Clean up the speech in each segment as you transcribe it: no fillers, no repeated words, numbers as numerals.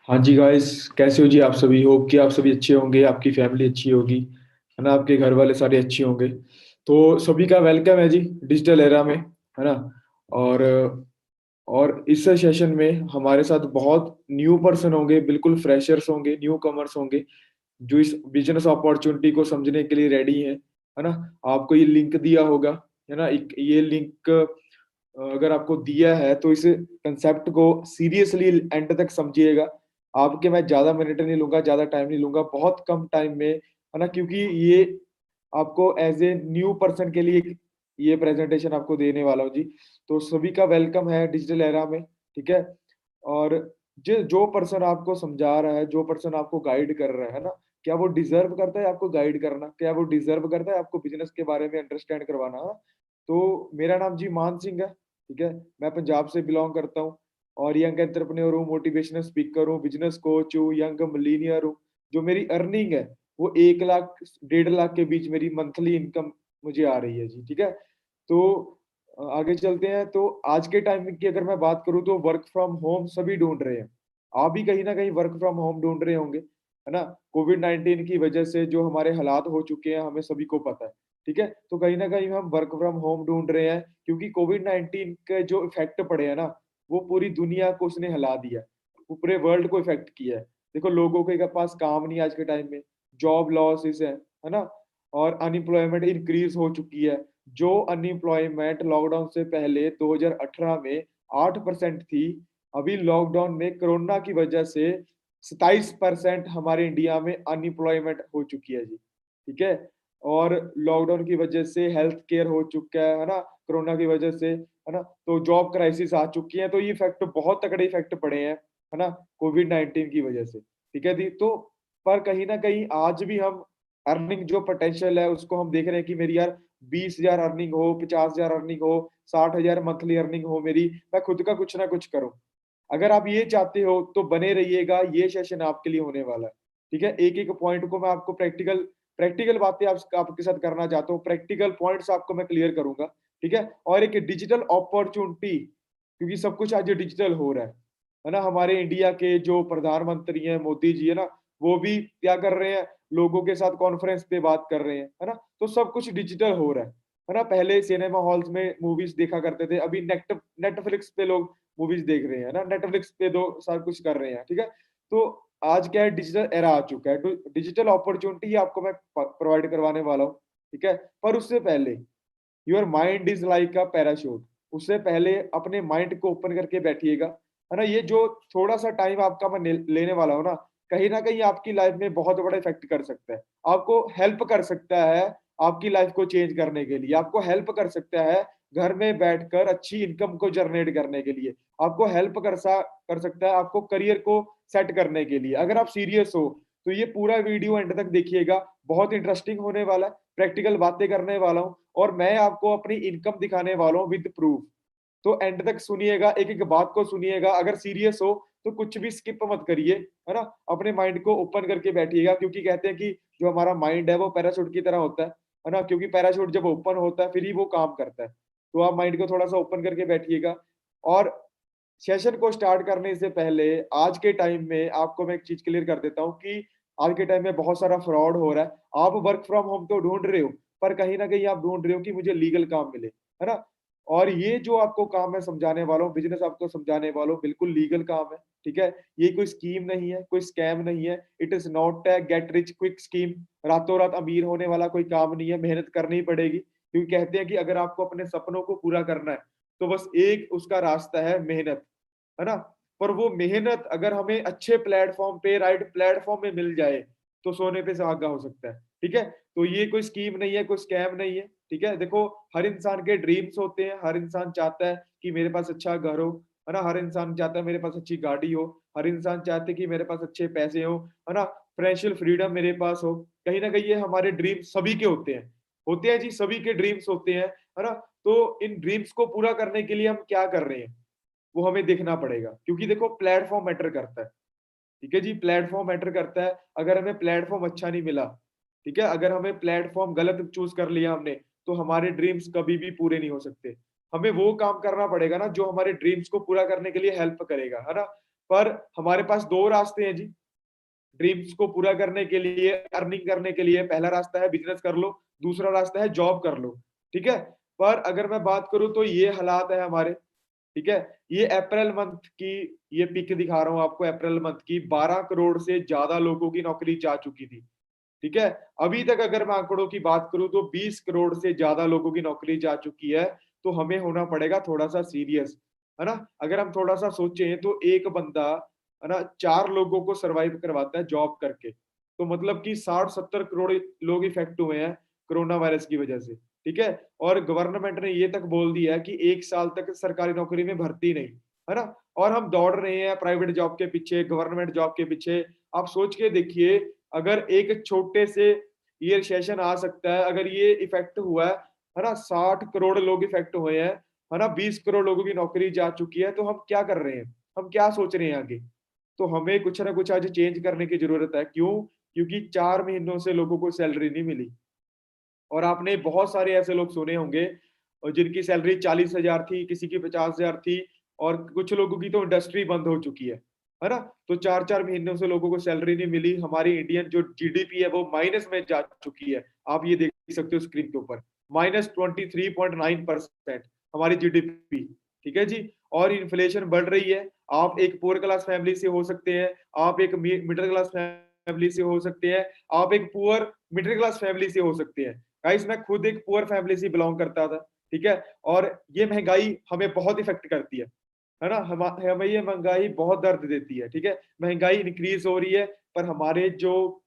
हाँ जी गाइस, कैसे हो जी? आप सभी होप कि आप सभी अच्छे होंगे, आपकी फैमिली अच्छी होगी, है ना? आपके घर वाले सारे अच्छे होंगे। तो सभी का वेलकम है जी डिजिटल एरा में, है ना? और और इस सेशन में हमारे साथ बहुत न्यू पर्सन होंगे, बिल्कुल फ्रेशर्स होंगे, न्यू कमर्स होंगे, जो इस बिजनेस अपॉर्चुनिटी को समझने के लिए रेडी हैं, है ना? आपको ये लिंक दिया होगा, है ना? एक ये लिंक अगर आपको दिया है तो इस कंसेप्ट को सीरियसली एंड तक समझिएगा। आपके मैं ज़्यादा मिनट नहीं लूँगा, ज़्यादा टाइम नहीं लूँगा, बहुत कम टाइम में, है ना? क्योंकि ये आपको एज़ ए न्यू पर्सन के लिए ये प्रेज़ेंटेशन आपको देने वाला हूँ जी। तो सभी का वेलकम है डिजिटल एरा में, ठीक है? और जो पर्सन आपको समझा रहा है, जो पर्सन आपको गाइड कर रहा है ना, क्या वो डिज़र्व करता है आपको गाइड करना? क्या वो डिज़र्व करता है आपको बिज़नेस के बारे में अंडरस्टैंड करवाना? हाँ? तो मेरा नाम जी मान सिंह है, ठीक है? मैं पंजाब से बिलॉन्ग करता हूँ और यंग एंटरप्रेन्योर हूँ, मोटिवेशनल स्पीकर हूँ, बिज़नेस कोच हूँ, यंग मिलेनियर हूँ। जो मेरी अर्निंग है, वो 1 लाख 1.5 लाख के बीच मेरी मंथली इनकम मुझे आ रही है जी, ठीक है? तो आगे चलते हैं। तो आज के टाइम की अगर मैं बात करूँ तो वर्क फ्रॉम होम सभी ढूँढ रहे हैं। आप भी कहीं न कहीं वर्क फ्रॉम होम ढूँढ रहे होंगे, है ना? कोविड-19 की वजह से जो हमारे हालात हो चुके हैं, हमें सभी को पता है, ठीक है? तो कहीं न कहीं हम वर्क फ्रॉम होम ढूँढ रहे हैं क्योंकि कोविड-19 के जो इफ़ेक्ट पड़े हैं ना, वो पूरी दुनिया को उसने हिला दिया है। वो पूरे वर्ल्ड को इफ़ेक्ट किया है। देखो लोगों के पास काम नहीं है आज के टाइम में, जॉब लॉसेस है ना? और अनएम्प्लॉयमेंट इंक्रीज़ हो चुकी है। जो अनएम्प्लॉयमेंट लॉकडाउन से पहले 2018 में 8% थी, अभी लॉकडाउन में कोरोना की वजह से 27% हमारे इंडिया में अनएम्प्लॉयमेंट हो चुकी है जी, ठीक है? और लॉकडाउन की वजह से हेल्थ केयर हो चुका है ना? कोरोना की वजह से, है ना? तो जॉब क्राइसिस आ चुकी है, तो ये इफ़ेक्ट बहुत तगड़े इफ़ेक्ट पड़े हैं, है ना? कोविड-19 की वजह से, ठीक है जी? तो पर कहीं न कहीं आज भी हम अर्निंग जो पोटेंशियल है उसको हम देख रहे हैं कि मेरी यार 20,000 अर्निंग हो, 50,000 अर्निंग हो, 60,000 मंथली अर्निंग हो मेरी, मैं खुद का कुछ ना कुछ करूँ। अगर आप ये चाहते हो तो बने रहिएगा, ये सेशन आपके लिए होने वाला है, ठीक है? एक-एक पॉइंट को मैं आपको प्रैक्टिकल प्रैक्टिकल बातें आपके साथ करना चाहता हूँ, प्रैक्टिकल पॉइंट्स आपको मैं क्लियर करूँगा, ठीक है? और एक डिजिटल अपॉर्च्युनिटी क्योंकि सब कुछ आज डिजिटल हो रहा है ना? हमारे इंडिया के जो प्रधानमंत्री हैं, मोदी जी, है ना? वो भी क्या कर रहे हैं, लोगों के साथ कॉन्फ्रेंस पे बात कर रहे हैं, है ना? तो सब कुछ डिजिटल हो रहा है ना? पहले सिनेमा हॉल्स में मूवीज़ देखा करते थे, अभी नेटफ्लिक्स पे लोग मूवीज़ देख रहे हैं ना, नेटफ्लिक्स पे दो सब कुछ कर रहे हैं, ठीक है? तो आज क्या है डिजिटल एरा आ चुका है, तो डिजिटल अपॉर्च्युनिटी आपको मैं प्रोवाइड करवाने वाला हूँ, ठीक है? पर उससे पहले your mind is like a parachute उससे पहले अपने माइंड को ओपन करके बैठिएगा, है ना? ये जो थोड़ा-सा टाइम आपका मैं लेने वाला हूँ ना, कहीं न कहीं आपकी लाइफ़ में बहुत बड़ा इफ़ेक्ट कर सकता है। आपको हेल्प कर सकता है, आपकी लाइफ़ को चेंज करने के लिए, आपको हेल्प कर सकता है, घर में बैठकर अच्छी इनकम को जनरेट करने के लिए, आपको हेल्प कर सकता है, आपको करियर को सेट करने के लिए। अगर आप सीरियस हो, तो ये पूरा वीडियो एंड तक देखिएगा, बहुत इंटरेस्टिंग होने वाला है, प्रैक्टिकल बातें करने वाला हूँ और मैं आपको अपनी इनकम दिखाने वाला हूँ विद प्रूफ। तो एंड तक सुनिएगा, एक-एक बात को सुनिएगा, अगर सीरियस हो तो कुछ भी स्किप मत करिए, है ना? अपने माइंड को ओपन करके बैठिएगा क्योंकि कहते हैं कि जो हमारा माइंड है वो पैराशूट की तरह होता है ना? क्योंकि पैराशूट जब ओपन होता है फिर ही वो काम करता है। तो आप माइंड को थोड़ा-सा ओपन करके बैठिएगा और सेशन को स्टार्ट करने से पहले आज के टाइम में आपको मैं एक चीज़ क्लियर कर देता हूँ कि आज के टाइम में बहुत सारा फ्रॉड हो रहा है। आप वर्क फ्रॉम होम तो ढूँढ रहे हो, पर कहीं न कहीं आप ढूँढ रहे हो कि मुझे लीगल काम मिले, है ना? और ये जो आपको काम मैं समझाने वाला हूँ, बिज़नेस आपको समझाने वाला हूँ, बिल्कुल लीगल काम है, ठीक है? ये कोई स्कीम नहीं है, कोई स्कैम नहीं है। It is not a get rich quick scheme. रातों-रात अमीर होने वाला कोई काम नहीं है, मेहनत करनी पड़ेगी। क्योंकि कहते हैं कि अगर आपको अपने सपनों को पूरा करना है, तो बस एक उसका रास्ता है मेहनत। है ना? पर वो मेहनत अगर हमें अच्छे प्लेटफ़ॉर्म पे, राइट प्लेटफ़ॉर्म में मिल जाए, तो सोने पे सुहागा हो सकता है, ठीक है? तो ये कोई स्कीम नहीं है, कोई स्कैम नहीं है, ठीक है? देखो, हर इंसान के ड्रीम्स होते हैं, हर इंसान चाहता है कि मेरे पास अच्छा घर हो, है ना? हर इंसान चाहता है मेरे पास अच्छी गाड़ी हो, हर इंसान चाहते है कि मेरे पास अच्छे पैसे हों, है ना? फाइनेंशियल फ्रीडम मेरे पास हो। कहीं न कहीं ये हमारे ड्रीम्स सभी के होते हैं। होते हैं जी, सभी के ड्रीम्स होते हैं, है ना? तो इन ड्रीम्स को पूरा करने के लिए हम क्या कर रहे हैं? वो हमें देखना पड़ेगा क्योंकि देखो प्लेटफ़ॉर्म मैटर करता है, ठीक है जी? प्लेटफ़ॉर्म मैटर करता है, अगर हमें प्लेटफ़ॉर्म अच्छा नहीं मिला, ठीक है? अगर हमें प्लेटफ़ॉर्म गलत चूज़ कर लिया हमने, तो हमारे ड्रीम्स कभी भी पूरे नहीं हो सकते। हमें वो काम करना पड़ेगा ना जो हमारे ड्रीम्स को पूरा करने के लिए हेल्प करेगा, है ना? पर हमारे पास 2 रास्ते हैं जी, ड्रीम्स को पूरा करने के लिए, अर्निंग करने के लिए। पहला रास्ता है बिज़नेस कर लो, दूसरा रास्ता है जॉब कर लो, ठीक है? पर अगर मैं बात करूँ तो ये हालात है हमारे, ठीक है? ये अप्रैल मंथ की ये पिक दिखा रहा हूँ आपको, अप्रैल मंथ की 12 करोड़ से ज़्यादा लोगों की नौकरी जा चुकी थी, ठीक है? अभी तक अगर मैं आंकड़ों की बात करूँ तो 20 करोड़ से ज़्यादा लोगों की नौकरी जा चुकी है, तो हमें होना पड़ेगा थोड़ा-सा सीरियस, है ना? अगर हम थोड़ा-सा सोचें तो एक बंदा, है ना, 4 लोगों को सर्वाइव करवाता है जॉब करके। तो मतलब कि 60-70 करोड़ लोग इफ़ेक्ट हुए हैं कोरोना वायरस की वजह से, ठीक है? और गवर्नमेंट ने ये तक बोल दिया है कि 1 साल तक सरकारी नौकरी में भर्ती नहीं, है ना? और हम दौड़ रहे हैं प्राइवेट जॉब के पीछे, गवर्नमेंट जॉब के पीछे। आप सोच के देखिए, अगर एक छोटे से ये रिसेशन आ सकता है, अगर ये इफ़ेक्ट हुआ है ना? 60 करोड़ लोग इफ़ेक्ट हुए हैं, है ना? 20 करोड़ लोगों की नौकरी जा चुकी है, तो हम क्या कर रहे हैं? हम क्या सोच रहे हैं आगे? तो हमें कुछ ना कुछ आज चेंज करने की ज़रूरत है। क्यों? क्योंकि 4 महीनों से लोगों को सैलरी नहीं मिली। और आपने बहुत सारे ऐसे लोग सुने होंगे जिनकी सैलरी 40,000 थी, किसी की 50,000 थी और कुछ लोगों की तो इंडस्ट्री बंद हो चुकी है ना? तो 4-4 महीनों से लोगों को सैलरी नहीं मिली। हमारी इंडियन जो जीडीपी है वो माइनस में जा चुकी है। आप ये देख सकते हो स्क्रीन के ऊपर, -23.9% हमारी जीडीपी, ठीक है जी? और इन्फ्लेशन बढ़ रही है। आप एक पुअर क्लास फैमिली से हो सकते हैं, आप एक मिडल क्लास फैमिली से हो सकते हैं, आप एक पुअर मिडल क्लास फैमिली से हो सकते हैं। गाइस मैं खुद एक पुअर फैमिली से बिलॉन्ग करता था, ठीक है? और ये महँगाई हमें बहुत इफ़ेक्ट करती है ना? हमें ये महँगाई बहुत दर्द देती है, ठीक है? महँगाई इंक्रीज़ हो रही है, पर हमारे जो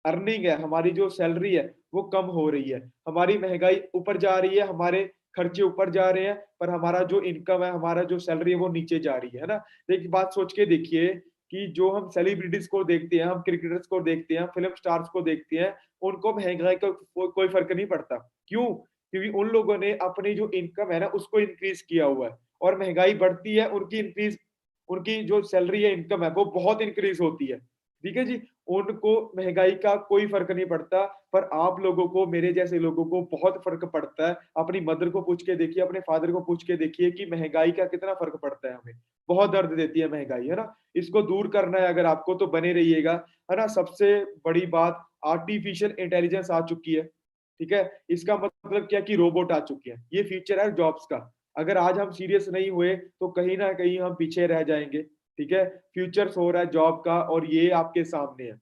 अर्निंग है, हमारी जो सैलरी है, वो कम हो रही है। हमारी महँगाई ऊपर जा रही है, हमारे खर्चे ऊपर जा रहे हैं, पर हमारा जो इनकम है, हमारा जो सैलरी है, वो नीचे जा रही है ना? एक बात सोच के देखिए कि जो हम सेलिब्रिटीज़ को देखते हैं, हम क्रिकेटर्स को देखते हैं, हम फ़िल्म स्टार्स को देखते हैं, उनको महँगाई का कोई फ़र्क नहीं पड़ता। क्यों? क्योंकि उन लोगों ने अपनी जो इनकम है ना, उसको इंक्रीज़ किया हुआ है और महँगाई बढ़ती है, उनकी जो सैलरी है, इनकम है, वो बहुत इंक्रीज़ होती है। ठीक है जी? उनको महँगाई का कोई फ़र्क नहीं पड़ता, पर आप लोगों को, मेरे जैसे लोगों को बहुत फ़र्क पड़ता है। अपनी मदर को पूछ के देखिए, अपने फादर को पूछ के देखिए कि महँगाई का कितना फ़र्क पड़ता है हमें। बहुत दर्द देती है महँगाई, है ना? इसको दूर करना है अगर आपको तो बने रहिएगा, है ना? सबसे बड़ी बात आर्टिफ़िशियल इंटेलिजेंस आ चुकी है, ठीक है? इसका मतलब क्या कि रोबोट आ चुके हैं। ये फ्यूचर है जॉब्स का। अगर आज हम सीरियस नहीं हुए, तो कहीं न कहीं हम पीछे रह जाएँगे, ठीक है? फ्यूचर्स हो रहा है जॉब का और ये आपके सामने है।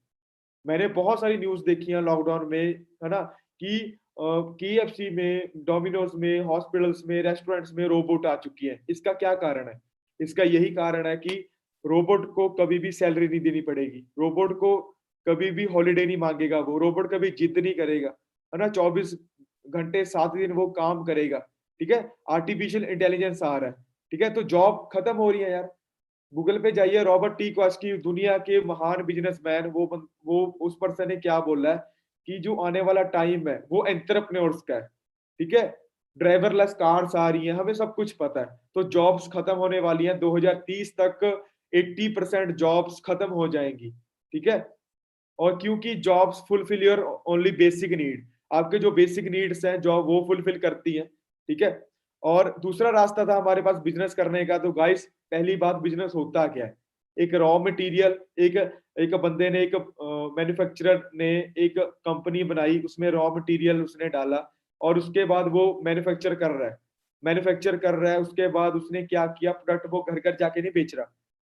मैंने बहुत सारी न्यूज़ देखी है लॉकडाउन में, है ना? कि केएफसी में, डोमिनोज़ में, हॉस्पिटल्स में, रेस्टोरेंट्स में रोबोट आ चुकी हैं। इसका क्या कारण है? इसका यही कारण है कि रोबोट को कभी भी सैलरी नहीं देनी पड़ेगी। रोबोट को कभी भी हॉलिडे नहीं माँगेगा वो, रोबोट कभी जिद नहीं करेगा, है ना? 24 घंटे 7 दिन वो काम करेगा, ठीक है? आर्टिफिशियल इंटेलिजेंस आ रहा है, ठीक है? तो जॉब खत्म हो रही है यार। गूगल पे जाइए, रॉबर्ट टी कियोसाकी दुनिया के महान बिज़नेसमैन, वो उस पर्सन ने क्या बोला है कि जो आने वाला टाइम है वो एंटरप्रेन्योर्स का है, ठीक है? ड्राइवरलेस कार्स आ रही हैं, हमें सब कुछ पता है। तो जॉब्स खत्म होने वाली हैं, 2030 तक 80% जॉब्स खत्म हो जाएँगी, ठीक है? और क्योंकि jobs fulfil your only basic need, आपके जो बेसिक नीड्स हैं जॉब वो फुलफिल करती हैं, ठीक है? और दूसरा रास्ता था हमारे पास बिज़नेस करने का, तो गाइस पहली बात, बिज़नेस होता क्या है? एक रॉ मटेरियल, एक एक बंदे ने, एक मैन्युफैक्चरर ने एक कंपनी बनाई, उसमें रॉ मटेरियल उसने डाला और उसके बाद वो मैन्युफैक्चर कर रहा है, उसके बाद उसने क्या किया, प्रोडक्ट वो घर-घर जाके नहीं बेच रहा,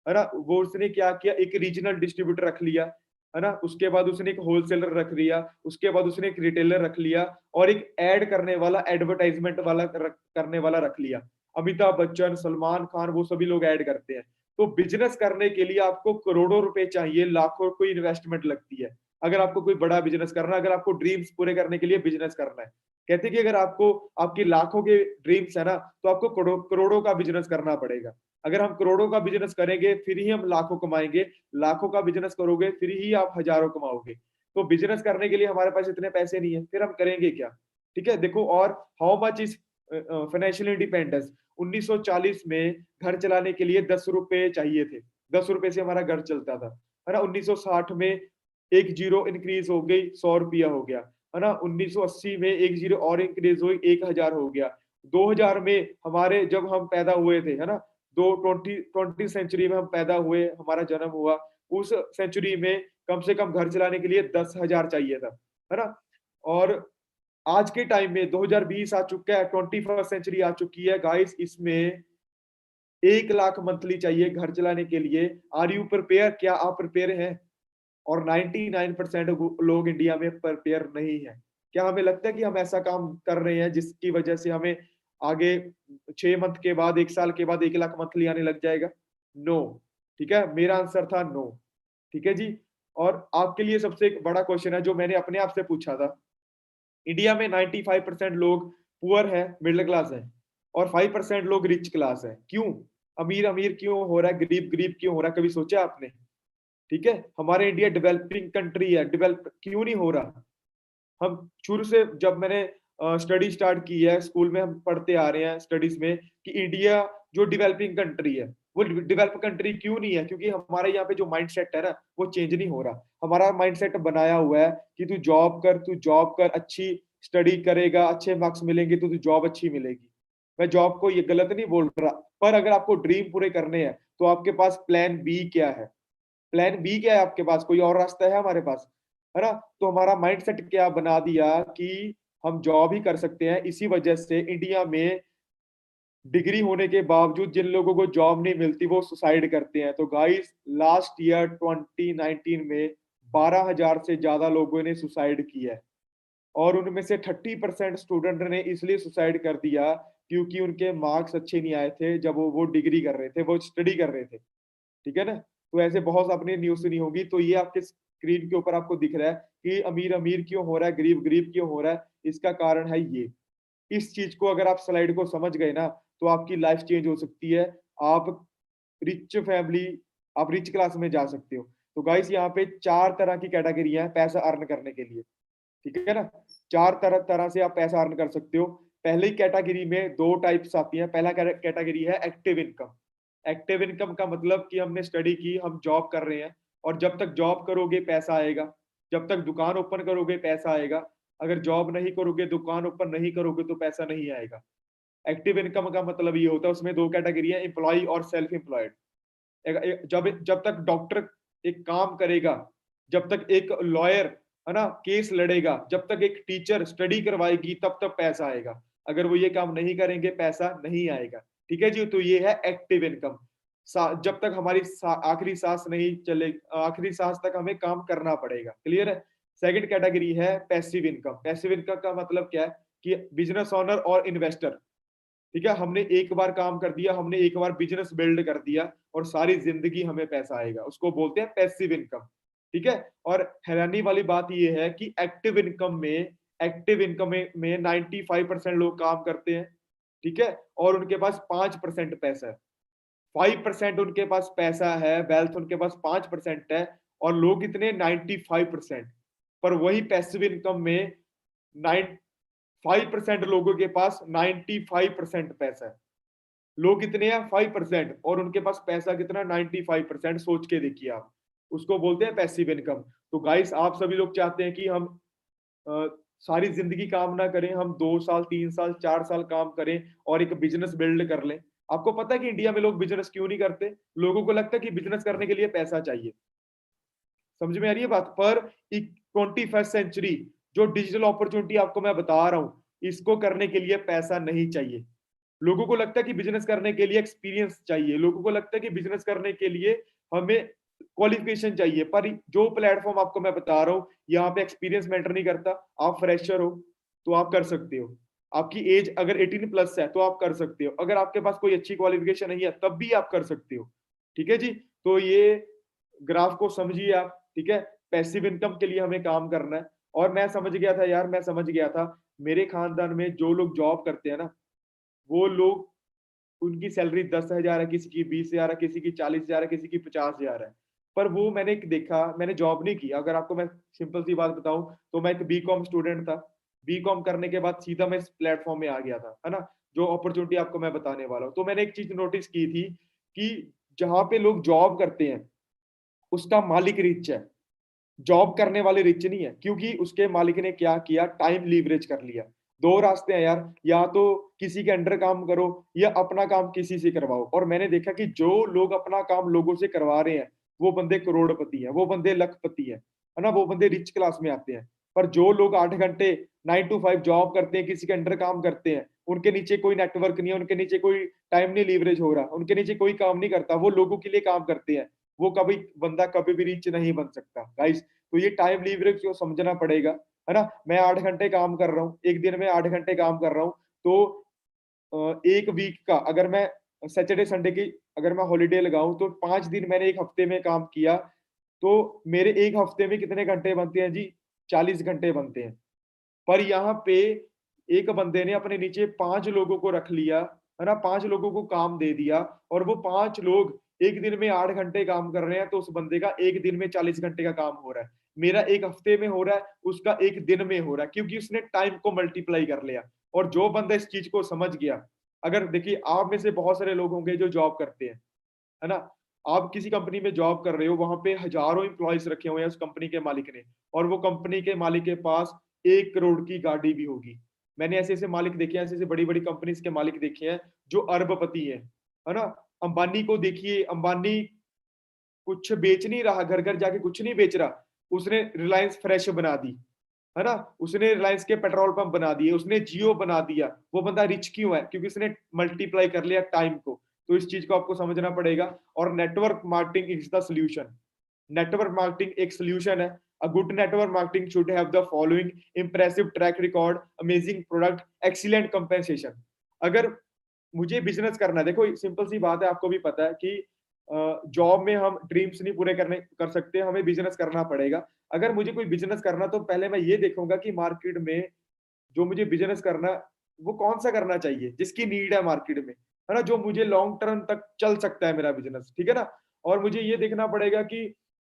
है ना? वो उसने क्या किया, एक रीजनल डिस्ट्रीब्यूटर रख लिया, है ना? उसके बाद उसने एक होलसेलर रख लिया, उसके बाद उसने एक रिटेलर रख लिया और एक ऐड करने वाला, एडवर्टाइज़मेंट वाला करने वाला रख लिया। अमिताभ बच्चन, सलमान खान, वो सभी लोग ऐड करते हैं। तो बिज़नेस करने के लिए आपको करोड़ों रुपए चाहिए, लाखों की इन्वेस्टमेंट लगती है। अगर आपको कोई बड़ा बिज़नेस करना है, अगर आपको ड्रीम्स पूरे करने के लिए बिज़नेस करना है। कहते हैं कि अगर आपको आपकी लाखों के ड्रीम्स है ना, तो आपको करोड़ों का बिज़नेस करना पड़ेगा। अगर हम करोड़ों का बिज़नेस करेंगे, फिर ही हम लाखों कमाएँगे। लाखों का बिज़नेस करोगे, फिर ही आप हज़ारों कमाओगे। तो बिज़नेस करने के लिए हमारे पास इतने पैसे नहीं है, फिर हम करेंगे क्या? ठीक है? देखो, और how much is financial independence, 1940 में घर चलाने के लिए ₹10 चाहिए थे। ₹10 से हमारा घर चलता था, है ना? 1960 में 1 ज़ीरो इंक्रीज़ हो गई, ₹100 हो गया, है ना? 1980 में 1 ज़ीरो और इंक्रीज़ हुई, 1000 हो गया। 2000 में हमारे जब हम पैदा हुए थे, है ना? दो 20 सेंचुरी में हम पैदा हुए, हमारा जन्म हुआ, उस सेंचुरी में कम से कम घर चलाने के लिए 10,000 चाहिए था, है ना? और आज के टाइम में 2020 आ चुका है, 21st सेंचुरी आ चुकी है गाइस, इसमें 1 लाख मंथली चाहिए घर चलाने के लिए। Are you prepare? क्या आप प्रिपेयर हैं? और 99% लोग इंडिया में प्रिपेयर नहीं है। क्या हमें लगता है कि हम ऐसा काम कर रहे हैं जिसकी वजह से हमें आगे 6 मंथ के बाद, 1 साल के बाद 1 लाख मंथली आने लग जाएगा? नो। ठीक है, मेरा आंसर था नो। ठीक है जी। और आपके लिए सबसे एक बड़ा क्वेश्चन है जो मैंने अपने आप से पूछा था। इंडिया में 95% लोग पुअर है, मिडिल क्लास है, और 5% लोग रिच क्लास है। क्यों? अमीर अमीर क्यों हो रहा है, गरीब गरीब क्यों हो रहा है? कभी सोचा आपने? ठीक है, हमारे इंडिया डेवलपिंग कंट्री है, डेवलप क्यों नहीं हो रहा? हम शुरू से जब मैंने स्टडी स्टार्ट की है, स्कूल में हम पढ़ते आ रहे हैं स्टडीज में कि इंडिया जो डेवलपिंग कंट्री है, वो डेवलप कंट्री क्यों नहीं है? क्योंकि हमारे यहाँ पे जो माइंडसेट है ना, वो चेंज नहीं हो रहा। हमारा माइंडसेट बनाया हुआ है कि तू जॉब कर, तू जॉब कर, अच्छी स्टडी करेगा, अच्छे मार्क्स मिलेंगे तो तू जॉब अच्छी मिलेगी। मैं जॉब को ये गलत नहीं बोल रहा, पर अगर आपको ड्रीम पूरे करने हैं तो आपके पास प्लान बी क्या है? प्लान बी क्या है आपके पास? कोई और रास्ता है हमारे पास? है ना? तो हमारा माइंडसेट क्या बना दिया कि हम जॉब ही कर सकते हैं। इसी वजह से इंडिया में डिग्री होने के बावजूद जिन लोगों को जॉब नहीं मिलती वो सुसाइड करते हैं। तो गाइस, लास्ट ईयर 2019 में 12,000 से ज्यादा लोगों ने सुसाइड किया है, और उनमें से 30% स्टूडेंट ने इसलिए सुसाइड कर दिया क्योंकि उनके मार्क्स अच्छे नहीं आए थे जब वो डिग्री कर रहे थे, वो स्टडी कर रहे थे। ठीक है ना? तो ऐसे बहुत आपने न्यूज़ सुनी होगी। तो ये आपके स्क्रीन के ऊपर आपको दिख रहा है कि अमीर-अमीर क्यों हो रहा है, गरीब-गरीब क्यों हो रहा है, इसका कारण है ये। इस चीज़ को अगर आप स्लाइड को समझ गए ना, तो आपकी लाइफ चेंज हो सकती है। आप रिच फैमिली, आप रिच क्लास में जा सकते हो। तो गाइस, यहाँ पे 4 तरह की कैटेगरी है पैसा अर्न करने के लिए। ठीक है ना? 4 तरह तरह से आप पैसा अर्न कर सकते हो। पहली कैटेगरी में 2 टाइप्स आती हैं। पहला कैटेगरी है एक्टिव इनकम। एक्टिव इनकम का मतलब कि हमने स्टडी की, हम जॉब कर रहे हैं, और जब तक जॉब करोगे पैसा आएगा। जब तक दुकान ओपन करोगे पैसा आएगा। अगर जॉब नहीं करोगे, दुकान ओपन नहीं करोगे तो पैसा नहीं आएगा। एक्टिव इनकम का मतलब ये होता है, उसमें 2 कैटेगरी है, एम्प्लॉयी और सेल्फ एम्प्लॉयड। जब जब तक डॉक्टर एक काम करेगा, जब तक एक लॉयर, है ना, केस लड़ेगा, जब तक एक टीचर स्टडी करवाएगी, तब तक पैसा आएगा। अगर वो ये काम नहीं करेंगे पैसा नहीं आएगा। ठीक है जी। तो ये है एक्टिव इनकम। जब तक हमारी आखिरी सांस नहीं चले, आखिरी सांस तक हमें काम करना पड़ेगा। क्लियर है? सेकंड कैटेगरी है पैसिव इनकम। पैसिव इनकम का मतलब क्या है कि बिजनेस ओनर और इन्वेस्टर। ठीक है, हमने एक बार काम कर दिया, हमने एक बार बिजनेस बिल्ड कर दिया, और सारी जिंदगी हमें पैसा आएगा, उसको बोलते हैं पैसिव इनकम। ठीक है। और हैरानी वाली बात यह है कि एक्टिव इनकम में 95% लोग काम करते हैं। ठीक है। और उनके पास 5% पैसा है। 5% उनके पास पैसा है, वेल्थ उनके पास 5% है, और लोग इतने 95%। पर वही पैसिव इनकम में 5% लोगों के पास 95% पैसा है। लोग कितने हैं? 5%, और उनके पास पैसा कितना? 95%। सोच के देखिए आप। उसको बोलते हैं पैसिव इनकम। तो गाइस, आप सभी लोग चाहते हैं कि हम अ, सारी जिंदगी काम ना करें, हम 2 साल, 3 साल, 4 साल काम करें और एक बिजनेस बिल्ड कर लें। आपको पता है कि इंडिया में लोग बिजनेस क्यों नहीं करते? लोगों को लगता है कि बिजनेस करने के लिए पैसा चाहिए। समझ में आ रही है बात? पर 21st सेंचुरी, जो डिजिटल अपॉर्चुनिटी आपको मैं बता रहा हूं, इसको करने के लिए पैसा नहीं चाहिए। लोगों को लगता है कि बिजनेस करने के लिए एक्सपीरियंस चाहिए, लोगों को लगता है कि बिजनेस करने के लिए हमें क्वालिफिकेशन चाहिए। पर जो प्लेटफॉर्म आपको मैं बता रहा हूँ, यहाँ पे एक्सपीरियंस मैटर नहीं करता। आप फ्रेशर हो तो आप कर सकते हो। आपकी एज अगर 18+ है तो आप कर सकते हो। अगर आपके पास कोई अच्छी क्वालिफिकेशन नहीं है तब भी आप कर सकते हो। ठीक है जी। तो ये ग्राफ को समझिए आप। ठीक है। पैसिव इनकम के लिए हमें काम करना है। और मैं समझ गया था यार, मैं समझ गया था, मेरे खानदान में जो लोग जॉब करते हैं ना, वो लोग, उनकी सैलरी 10,000 है, किसी की 20,000 है, किसी की 40,000 है, किसी की 50,000 है। पर वो मैंने देखा, मैंने जॉब नहीं की। अगर आपको मैं सिंपल सी बात बताऊं, तो मैं एक बीकॉम स्टूडेंट था। बीकॉम करने के बाद सीधा मैं इस प्लेटफॉर्म में आ गया था, है ना, जो अपॉर्चुनिटी आपको मैं बताने वाला हूँ। तो मैंने एक चीज नोटिस की थी कि जहां पे लोग जॉब करते हैं, उसका मालिक रिच है, जॉब करने वाले रिच नहीं है। क्योंकि उसके मालिक ने क्या किया? टाइम लीवरेज कर लिया। दो रास्ते हैं यार, या तो किसी के अंडर काम करो या अपना काम किसी से करवाओ। और मैंने देखा कि जो लोग अपना काम लोगों से करवा रहे हैं वो बंदे करोड़पति हैं, वो बंदे लखपति हैं, है ना, वो बंदे रिच क्लास में आते हैं। पर जो लोग 8 घंटे 9 to 5 जॉब करते हैं, किसी के अंडर काम करते हैं, उनके नीचे कोई नेटवर्क नहीं है, उनके नीचे कोई टाइम नहीं लीवरेज हो रहा, उनके नीचे कोई काम नहीं करता, वो लोगों के लिए काम करते हैं, वो कभी बंदा कभी भी रिच नहीं बन सकता गाइस। तो ये टाइम लीवरेज को समझना पड़ेगा, है ना। मैं 8 घंटे काम कर रहा हूँ, एक दिन में 8 घंटे काम कर रहा हूँ, तो एक वीक का अगर मैं सैटरडे संडे की अगर मैं हॉलिडे लगाऊं तो 5 दिन मैंने एक हफ्ते में काम किया, तो मेरे एक हफ्ते में कितने घंटे बनते हैं जी? 40 घंटे बनते हैं। पर यहाँ पे एक बंदे ने अपने नीचे 5 लोगों को रख लिया, है ना, 5 लोगों को काम दे दिया, और वो 5 लोग एक दिन में 8 घंटे काम कर रहे हैं, तो उस बंदे का एक दिन में 40 घंटे का काम हो रहा है। मेरा एक हफ्ते में हो रहा है, उसका एक दिन में हो रहा है, क्योंकि उसने टाइम को मल्टीप्लाई कर लिया। और जो बंदा इस चीज को समझ गया, अगर देखिए आप में से बहुत सारे लोग होंगे जो जॉब करते हैं, है ना, आप किसी कंपनी में जॉब कर रहे हो, वहां पे हजारों एम्प्लॉयज रखे हुए हैं उस कंपनी के मालिक ने, और वो कंपनी के मालिक के पास 1 करोड़ की गाड़ी भी होगी। मैंने ऐसे ऐसे मालिक देखे हैं, ऐसे ऐसे बड़ी बड़ी कंपनीज के मालिक देखे हैं जो अरबपति है ना। अंबानी को देखिए, अंबानी कुछ बेच नहीं रहा, घर घर जाके कुछ नहीं बेच रहा, उसने रिलायंस फ्रेश बना दी, है ना, उसने रिलायंस के पेट्रोल पंप बना दिए, उसने जियो बना दिया। वो बंदा रिच क्यों है? क्योंकि उसने मल्टीप्लाई कर लिया टाइम को। तो इस चीज को आपको समझना पड़ेगा। और network marketing is the solution. Network marketing एक सोल्यूशन है। A good network marketing should have the following: impressive track record, amazing product, excellent compensation. अगर मुझे बिजनेस करना है, देखो सिंपल सी बात है, आपको भी पता है कि जॉब में हम ड्रीम्स नहीं पूरे करने कर सकते, हमें बिजनेस करना पड़ेगा। अगर मुझे कोई बिजनेस करना, तो पहले मैं ये देखूंगा कि मार्केट में जो मुझे बिजनेस करना, वो कौन सा करना चाहिए जिसकी नीड है मार्केट में, है ना, जो मुझे लॉन्ग टर्म तक चल सकता है मेरा बिजनेस, ठीक है ना। और मुझे ये देखना पड़ेगा कि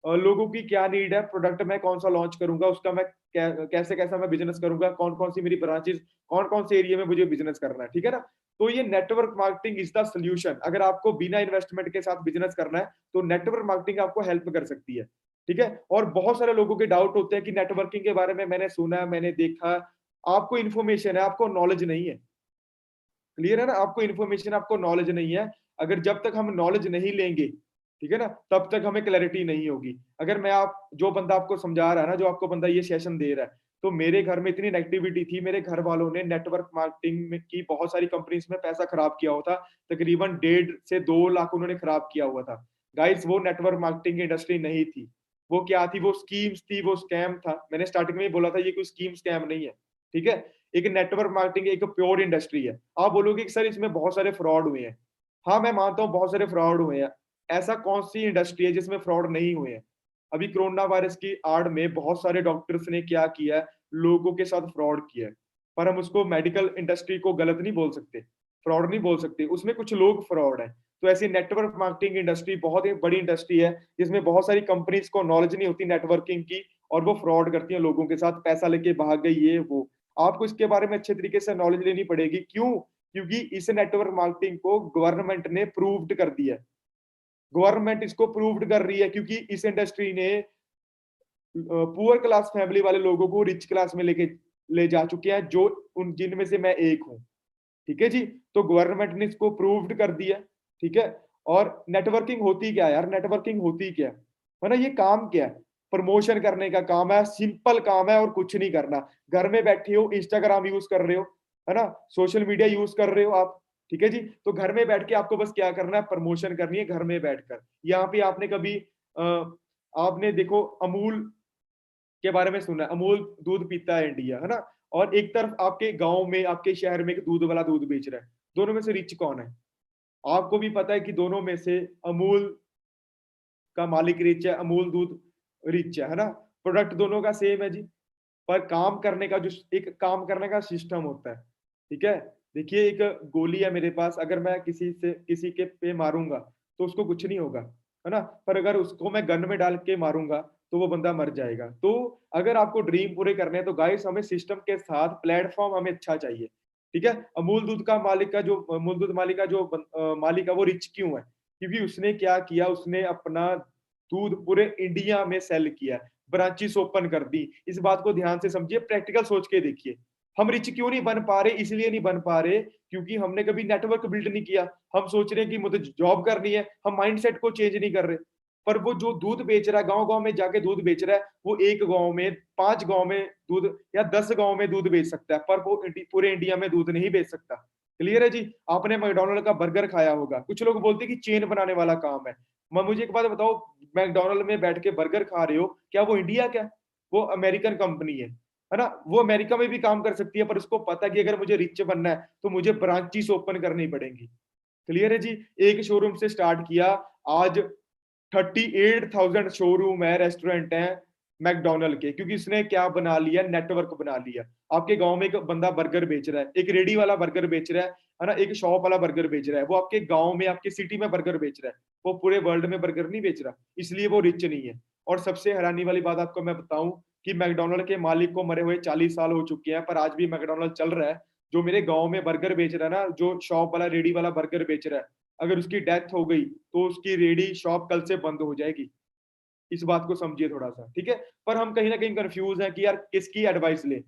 लोगों की क्या नीड है, प्रोडक्ट मैं कौन सा लॉन्च करूंगा, उसका मैं कैसे कैसा मैं बिजनेस करूंगा, कौन कौन सी मेरी ब्रांचेस, कौन कौन से एरिया में मुझे बिजनेस करना है, ठीक है ना। तो ये network marketing is the solution. अगर आपको बिना इन्वेस्टमेंट के साथ बिजनेस करना है, तो नेटवर्क मार्केटिंग आपको हेल्प कर सकती है, ठीक है। और बहुत सारे लोगों के डाउट होते हैं कि नेटवर्किंग के बारे में मैंने सुना, मैंने देखा। आपको इन्फॉर्मेशन है, आपको नॉलेज नहीं है। क्लियर है ना, आपको इन्फॉर्मेशन, आपको नॉलेज नहीं है। अगर जब तक हम नॉलेज नहीं लेंगे, ठीक है ना, तब तक हमें क्लैरिटी नहीं होगी। अगर मैं आप जो बंदा आपको समझा रहा है ना, जो आपको बंदा ये सेशन दे रहा है, तो मेरे घर में इतनी नेगेटिविटी थी, मेरे घर वालों ने नेटवर्क मार्केटिंग में की बहुत सारी कंपनीज में पैसा खराब किया हुआ था। तकरीबन 1.5 से 2 लाख उन्होंने खराब किया हुआ था। गाइस, वो नेटवर्क मार्केटिंग इंडस्ट्री नहीं थी। वो क्या थी? वो स्कीम्स थी, वो स्कैम था। मैंने स्टार्टिंग में ही बोला था, ये कोई स्कीम स्कैम नहीं है, ठीक है। एक नेटवर्क मार्केटिंग एक प्योर इंडस्ट्री है। आप बोलोगे कि सर इसमें बहुत सारे फ्रॉड हुए हैं। हाँ, मैं मानता हूँ बहुत सारे फ्रॉड हुए हैं। ऐसा कौन सी इंडस्ट्री है जिसमें फ्रॉड नहीं हुए हैं? अभी कोरोना वायरस की आड़ में बहुत सारे डॉक्टर्स ने क्या किया है, लोगों के साथ फ्रॉड किया है। पर हम उसको मेडिकल इंडस्ट्री को गलत नहीं बोल सकते, फ्रॉड नहीं बोल सकते, उसमें कुछ लोग फ्रॉड है। तो ऐसी नेटवर्क मार्केटिंग इंडस्ट्री बहुत ही बड़ी इंडस्ट्री है, जिसमें बहुत सारी कंपनीज को नॉलेज नहीं होती नेटवर्किंग की, और वो फ्रॉड करती है लोगों के साथ, पैसा लेके भाग गई, ये वो। आपको इसके बारे में अच्छे तरीके से नॉलेज लेनी पड़ेगी। क्यों? क्योंकि इस नेटवर्क मार्केटिंग को गवर्नमेंट ने प्रूव्ड कर दिया है। गवर्नमेंट इसको प्रूव्ड कर रही है, क्योंकि इस इंडस्ट्री ने पुअर क्लास फैमिली वाले लोगों को रिच क्लास में लेके ले जा चुके हैं, जो उन जिनमें से मैं एक हूं, ठीक है जी। तो गवर्नमेंट ने इसको प्रूव्ड कर दिया, ठीक है। और नेटवर्किंग होती क्या है यार? नेटवर्किंग होती क्या है ना, ये काम क्या है? प्रमोशन करने का काम है, सिंपल काम है, और कुछ नहीं करना। घर में बैठे हो, इंस्टाग्राम यूज कर रहे हो, है ना, सोशल मीडिया यूज कर रहे हो आप, ठीक है जी। तो घर में बैठ के आपको बस क्या करना है? प्रमोशन करनी है घर में बैठकर। यहाँ पे आपने कभी आपने देखो अमूल के बारे में सुना है, अमूल दूध पीता है इंडिया, है ना, और एक तरफ आपके गांव में, आपके शहर में एक दूध वाला दूध बेच रहा है। दोनों में से रिच कौन है? आपको भी पता है कि दोनों में से अमूल का मालिक रिच है, अमूल दूध रिच है ना। प्रोडक्ट दोनों का सेम है जी। पर काम करने का जो एक काम करने का सिस्टम होता है, ठीक है। देखिए, एक गोली है मेरे पास, अगर मैं किसी के पे मारूंगा तो उसको कुछ नहीं होगा, है ना। पर अगर उसको मैं गन में डाल के मारूंगा तो वो बंदा मर जाएगा। तो अगर आपको ड्रीम पूरे करने हैं, तो गाइस हमें सिस्टम के साथ प्लेटफॉर्म हमें अच्छा चाहिए, ठीक है। अमूल दूध का मालिक का जो अमूल दूध मालिक का जो मालिक है, वो रिच क्यों है? क्योंकि उसने क्या किया, उसने अपना दूध पूरे इंडिया में सेल किया, ब्रांचेस ओपन कर दी। इस बात को ध्यान से समझिए, प्रैक्टिकल सोच के देखिए। हम रिच क्यों नहीं बन पा रहे? इसलिए नहीं बन पा रहे क्योंकि हमने कभी नेटवर्क बिल्ड नहीं किया। हम सोच रहे हैं कि मुझे जॉब करनी है, हम माइंडसेट को चेंज नहीं कर रहे। पर वो जो दूध बेच रहा है, गाँव-गाँव में जाके दूध बेच रहा है, वो 1 गाँव में, 5 गाँव में दूध या 10 गाँव में दूध बेच सकता है, पर वो पूरे इंडिया में दूध नहीं बेच सकता। क्लियर है जी? आपने मैकडॉनल्ड का बर्गर खाया होगा। कुछ लोग बोलते हैं कि चेन बनाने वाला काम है। मुझे एक बात बताओ, मैकडॉनल्ड में बैठ के बर्गर खा रहे हो, क्या वो इंडिया क्या? वो अमेरिकन कंपनी है ना? वो अमेरिका में भी काम कर सकती है, पर उसको पता है कि अगर मुझे रिच बनना है, तो मुझे ब्रांचेस ओपन करनी पड़ेंगी। क्लियर है जी? एक शोरूम से स्टार्ट किया, आज 38,000 शोरूम है, रेस्टोरेंट है मैकडॉनल्ड के, क्योंकि इसने क्या बना लिया? नेटवर्क बना लिया। आपके गांव में एक बंदा बर्गर बेच रहा है, एक रेडी वाला बर्गर बेच रहा है ना? एक शॉप वाला बर्गर बेच रहा है, वो आपके गांव में, आपके सिटी में बर्गर बेच रहा है, वो पूरे वर्ल्ड में बर्गर नहीं बेच रहा, इसलिए वो रिच नहीं है। और सबसे हैरानी वाली बात आपको मैं बताऊं कि मैकडॉनल्ड के मालिक को मरे हुए 40 साल हो चुके हैं, पर आज भी मैकडॉनल्ड चल रहा है। जो मेरे गांव में बर्गर बेच रहा है ना, जो शॉप वाला रेडी वाला बर्गर बेच रहा है, अगर उसकी डेथ हो गई तो उसकी रेडी शॉप कल से बंद हो जाएगी। इस बात को समझिए थोड़ा-सा, ठीक है? पर हम कहीं न कहीं कन्फ्यूज़ हैं कि यार किसकी एडवाइस लें?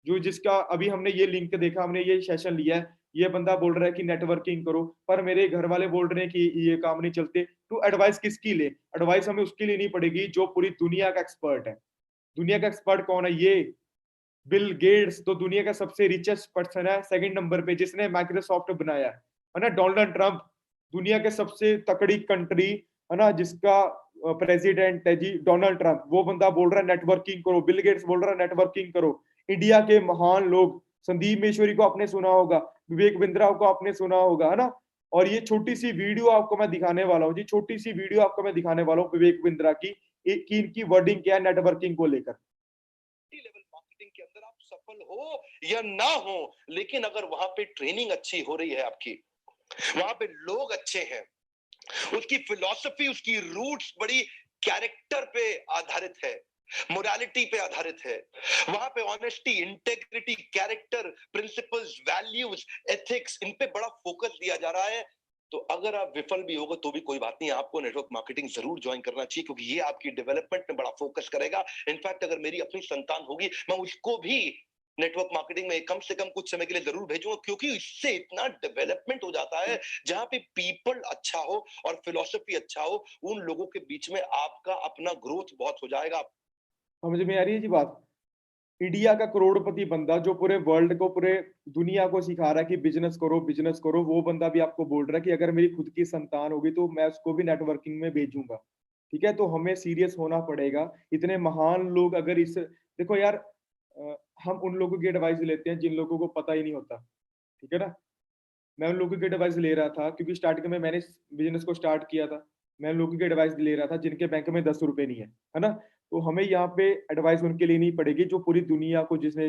जो जिसका अभी हमने ये लिंक देखा, हमने ये सेशन लिया है, ये बंदा बोल रहा है कि नेटवर्किंग करो, पर मेरे घर वाले बोल रहे हैं कि ये काम नहीं चलते, तो एडवाइस किसकी लें? एडवाइस हमें उसकी लेनी पड़ेगी जो पूरी दुनिया का एक्सपर्ट है। दुनिया का एक्सपर्ट कौन है? ये बिल गेट्स तो दुनिया का सबसे रिचेस्ट पर्सन है, सेकंड नंबर पे जिसने माइक्रोसॉफ्ट बनाया है ना? डोनाल्ड ट्रंप दुनिया के सबसे तकड़ी कंट्री, है ना, जिसका प्रेसिडेंट है जी डोनाल्ड ट्रंप, वो बंदा बोल रहा है नेटवर्किंग करो। बिल गेट्स बोल रहा है नेटवर्किंग करो। इंडिया के महान लोग, संदीप महेश्वरी को आपने सुना होगा, विवेक बिंद्रा को आपने सुना होगा, है ना? और ये छोटी सी वीडियो आपको मैं दिखाने वाला हूँ जी, छोटी सी वीडियो आपको मैं दिखाने वाला हूँ विवेक बिंद्रा की, कि इनकी वर्डिंग क्या है नेटवर्किंग को लेकर। लेवल मार्केटिंग के अंदर आप सफल हो या ना हो, लेकिन अगर वहां पे ट्रेनिंग अच्छी हो रही है आपकी, वहां पे लोग अच्छे हैं, उसकी फिलॉसफी, उसकी रूट्स बड़ी कैरेक्टर पे आधारित है, मोरालिटी पे आधारित है, वहां पे honesty, integrity, character, principles, values, ethics, इन पे बड़ा फोकस दिया जा रहा है, तो अगर आप विफल भी होगा तो भी कोई बात नहीं, आपको नेटवर्क मार्केटिंग जरूर ज्वाइन करना चाहिए, क्योंकि ये आपकी डेवलपमेंट में बड़ा फोकस करेगा। इनफैक्ट अगर मेरी अपनी संतान होगी, मैं उसको भी नेटवर्क मार्केटिंग में कम से कम कुछ समय के लिए जरूर भेजूंगा, क्योंकि इससे इतना डेवलपमेंट हो जाता है, जहां पे पीपल अच्छा हो और फिलोसफी अच्छा हो, उन लोगों के बीच में आपका अपना ग्रोथ बहुत हो जाएगा। समझ में आ रही है जी बात? इंडिया का करोड़पति बंदा जो पूरे वर्ल्ड को, पूरे दुनिया को सिखा रहा है कि बिजनेस करो, वो बंदा भी आपको बोल रहा है कि अगर मेरी खुद की संतान होगी तो मैं उसको भी नेटवर्किंग में भेजूंगा। ठीक है? तो हमें सीरियस होना पड़ेगा। इतने महान लोग अगर इस, देखो यार, हम उन लोगों की एडवाइस लेते हैं जिन लोगों को पता ही नहीं होता। ठीक है ना? मैं उन लोगों की एडवाइस ले रहा था क्योंकि स्टार्टिंग में मैंने बिजनेस को स्टार्ट किया था। मैं उन लोगों की एडवाइस ले रहा था जिनके बैंक में 10 रुपए नहीं है, है ना? तो हमें यहाँ पे एडवाइस उनके लेनी पड़ेगी जो पूरी दुनिया को, जिसने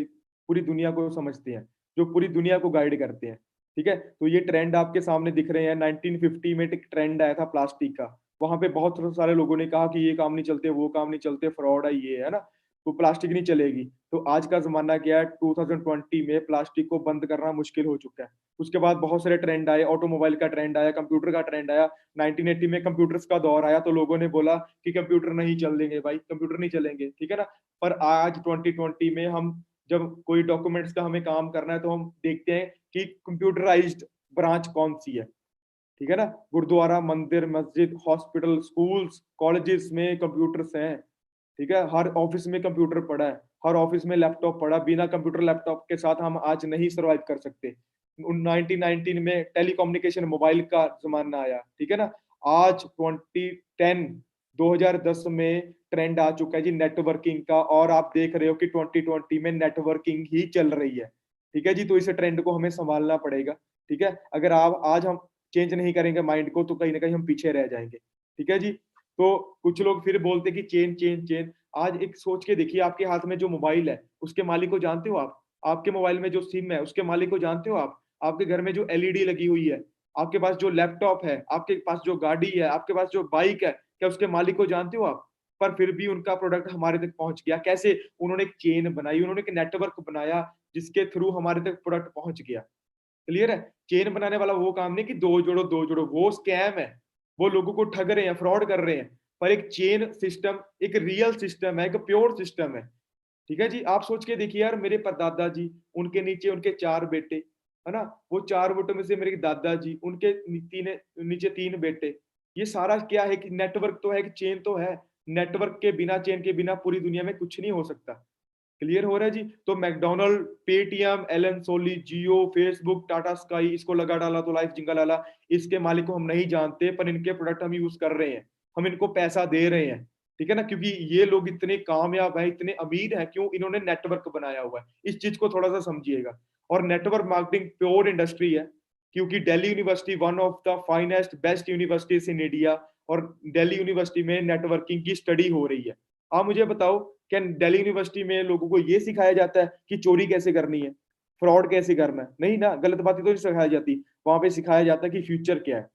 पूरी दुनिया को समझते हैं, जो पूरी दुनिया को गाइड करते हैं। ठीक है? तो ये ट्रेंड आपके सामने दिख रहे हैं। 1950 में एक ट्रेंड आया था प्लास्टिक का। वहां पे बहुत सारे लोगों ने कहा कि ये काम नहीं चलते, वो काम नहीं चलते, फ्रॉड है, ये है ना? तो प्लास्टिक नहीं चलेगी। तो आज का जमाना क्या है, 2020 में प्लास्टिक को बंद करना मुश्किल हो चुका है। उसके बाद बहुत सारे ट्रेंड आए, ऑटोमोबाइल का ट्रेंड आया, कंप्यूटर का ट्रेंड आया। 1980 में कंप्यूटर्स का दौर आया, तो लोगों ने बोला कि कंप्यूटर नहीं चलेंगे भाई, कंप्यूटर नहीं चलेंगे, ठीक है ना? पर आज 2020 में हम जब कोई डॉक्यूमेंट्स का हमें काम करना है, तो हम देखते हैं कि कंप्यूटराइज्ड ब्रांच कौन सी है, ठीक है ना? गुरुद्वारा, मंदिर, मस्जिद, हॉस्पिटल, स्कूल्स, कॉलेजेस में कंप्यूटर्स हैं, ठीक है? हर ऑफिस में कंप्यूटर पड़ा है, हर ऑफिस में लैपटॉप पड़ा, बिना कंप्यूटर लैपटॉप के साथ हम आज नहीं सर्वाइव कर सकते। 1919 में टेलीकम्युनिकेशन मोबाइल का जमाना आया, ठीक है ना? आज 2010 2010 में ट्रेंड आ चुका है जी नेटवर्किंग का, और आप देख रहे हो कि 2020 में नेटवर्किंग ही चल रही है, ठीक है जी? तो इस ट्रेंड को हमें संभालना पड़ेगा, ठीक है? अगर आप आज हम चेंज नहीं करेंगे माइंड को, तो कहीं ना कहीं हम पीछे रह जाएंगे, ठीक है जी? तो कुछ लोग फिर बोलते कि चेन चेन चेन। आज एक सोच के देखिए, आपके हाथ में जो मोबाइल है, उसके मालिक को जानते हो आप? आपके मोबाइल में जो सिम है, उसके मालिक को जानते हो आप? आपके घर में जो एलईडी लगी हुई है, आपके पास जो लैपटॉप है, आपके पास जो गाड़ी है, आपके पास जो बाइक है, क्या उसके मालिक को जानते हो आप? पर फिर भी उनका प्रोडक्ट हमारे तक पहुंच गया। कैसे? उन्होंने एक चेन बनाई, उन्होंने एक नेटवर्क बनाया, जिसके थ्रू हमारे तक प्रोडक्ट पहुंच गया। क्लियर है? चेन बनाने वाला वो काम नहीं कि दो जोड़ो, वो स्कैम है। वो लोगों को ठग रहे हैं, फ्रॉड कर रहे हैं। पर एक चेन सिस्टम एक रियल सिस्टम है, एक प्योर सिस्टम है। ठीक है जी। आप सोच के देखिए यार, मेरे परदादा जी, उनके नीचे उनके 4 बेटे, है ना? वो 4 बेटों में से मेरे दादाजी, उनके नीचे 3 बेटे। ये सारा क्या है कि नेटवर्क तो है, एक चेन तो है। नेटवर्क के बिना, चेन के बिना पूरी दुनिया में कुछ नहीं हो सकता। क्लियर हो रहा है जी? तो मैकडॉनल्ड, पेटीएम, एलन सोली, जियो, फेसबुक, टाटा स्काई, इसको लगा डाला तो लाइफ जिंगा लाला। इसके मालिक को हम नहीं जानते, पर इनके प्रोडक्ट हम यूज कर रहे हैं, हम इनको पैसा दे रहे हैं। ठीक है ना? क्योंकि ये लोग इतने कामयाब हैं, इतने अमीर हैं, क्यों? इन्होंने नेटवर्क बनाया हुआ है। इस चीज को थोड़ा सा समझिएगा। और नेटवर्क मार्केटिंग प्योर इंडस्ट्री है, क्योंकि Delhi university one of the finest best universities in India, और दिल्ली यूनिवर्सिटी में नेटवर्किंग की स्टडी हो रही है। आप मुझे बताओ, क्या दिल्ली यूनिवर्सिटी में लोगों को ये सिखाया जाता है कि चोरी कैसे करनी है, फ्रॉड कैसे करना है? नहीं ना, गलत बातें तो नहीं सिखाई जाती। वहां पे सिखाया जाता है कि फ्यूचर क्या है।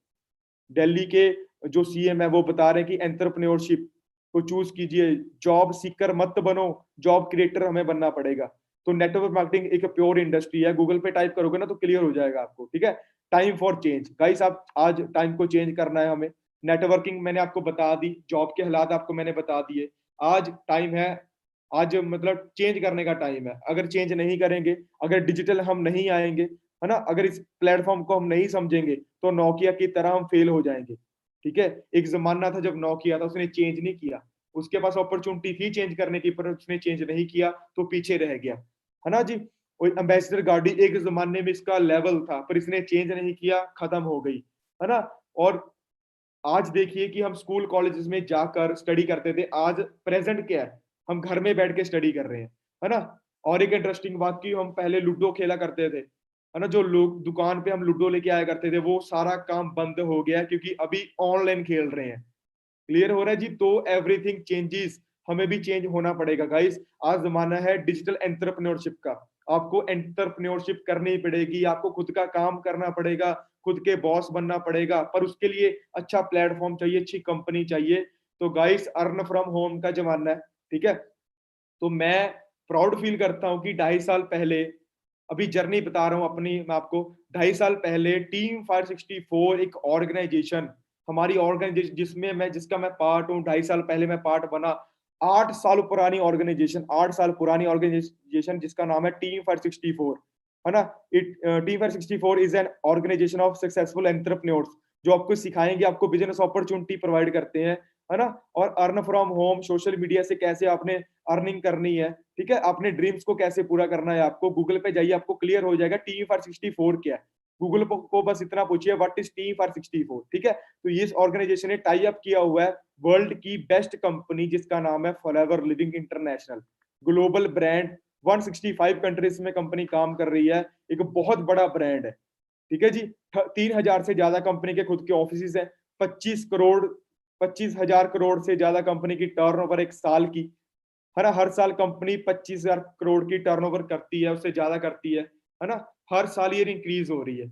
दिल्ली के जो सीएम है वो बता रहे हैं कि एंटरप्रेन्योरशिप को चूज कीजिए, जॉब सीकर मत बनो, जॉब क्रिएटर हमें बनना पड़ेगा। तो नेटवर्क मार्केटिंग एक प्योर इंडस्ट्री है। गूगल पे टाइप करोगे ना तो क्लियर हो जाएगा आपको। ठीक है? टाइम फॉर चेंज गाइस, आप आज टाइम को चेंज करना है हमें। नेटवर्किंग मैंने आपको बता दी, जॉब के हालात आपको मैंने बता दिए। आज टाइम है, आज मतलब चेंज करने का टाइम है। अगर चेंज नहीं करेंगे, अगर डिजिटल हम नहीं आएंगे, है ना, अगर इस प्लेटफॉर्म को हम नहीं समझेंगे, तो नोकिया की तरह हम फेल हो जाएंगे। ठीक है? एक जमाना था जब नोकिया था, उसने चेंज नहीं किया। उसके पास अपॉर्चुनिटी थी चेंज करने की, पर उसने चेंज नहीं किया, तो पीछे रह गया। है ना जी? एम्बेसडर गाड़ी एक जमाने में इसका लेवल था, पर इसने चेंज नहीं किया, खत्म हो गई। है ना? और आज देखिए कि हम स्कूल कॉलेजेस में जाकर स्टडी करते थे, आज प्रेजेंट क्या है? हम घर में बैठ के स्टडी कर रहे हैं। है ना? और एक इंटरेस्टिंग बात की, हम पहले लूडो खेला करते थे, है ना? जो लोग दुकान पे हम लूडो लेके आया करते थे, वो सारा काम बंद हो गया, क्योंकि अभी ऑनलाइन खेल रहे हैं। क्लियर हो रहा है जी? तो एवरीथिंग चेंजेस, हमें भी चेंज होना पड़ेगा गाइस। आज जमाना है डिजिटल एंटरप्रेन्योरशिप का। आपको एंटरप्रेन्योरशिप करनी पड़ेगी, आपको खुद का काम करना पड़ेगा, खुद के बॉस बनना पड़ेगा, पर उसके लिए अच्छा प्लेटफॉर्म चाहिए, अच्छी कंपनी चाहिए। तो गाइस, अर्न फ्रॉम होम का जमाना है। ठीक है? तो मैं प्राउड फील करता हूँ कि 2.5 साल पहले, अभी जर्नी बता रहा हूँ अपनी मैं आपको, 2.5 साल पहले टीम 564 एक ऑर्गेनाइजेशन, हमारी ऑर्गेनाइजेशन जिसमें मैं, जिसका मैं पार्ट हूँ, 2.5 साल पहले मैं पार्ट बना। 8 साल पुरानी ऑर्गेनाइजेशन, 8 साल पुरानी ऑर्गेनाइजेशन, जिसका नाम है टीम 564। है ना? Team 564 is an organisation of successful entrepreneurs, जो आपको सिखाएंगे, आपको बिजनेस अपॉर्चुनिटी प्रोवाइड करते हैं। है ना? और earn from home, social media से कैसे आपने अर्निंग करनी है। ठीक है? अपने ड्रीम्स को कैसे पूरा करना है, आपको गूगल पे जाइए, आपको क्लियर हो जाएगा टीम 464 क्या है। गूगल को बस इतना पूछिए, व्हाट इज टीम 464। ठीक है? तो ये ऑर्गेनाइजेशन ने टाई अप किया हुआ है वर्ल्ड की बेस्ट कंपनी, जिसका नाम है forever living international. Global brand, 165 countries में कंपनी काम कर रही है, एक बहुत बड़ा ब्रांड है। ठीक है जी? 3,000 से ज्यादा कंपनी के खुद के ऑफिस हैं। 25,000 करोड़ से ज्यादा कंपनी की टर्नओवर एक साल की। है ना? हर साल कंपनी 25,000 करोड़ की टर्नओवर करती है, उससे ज्यादा करती है ना? हर साल ये इंक्रीज हो रही है।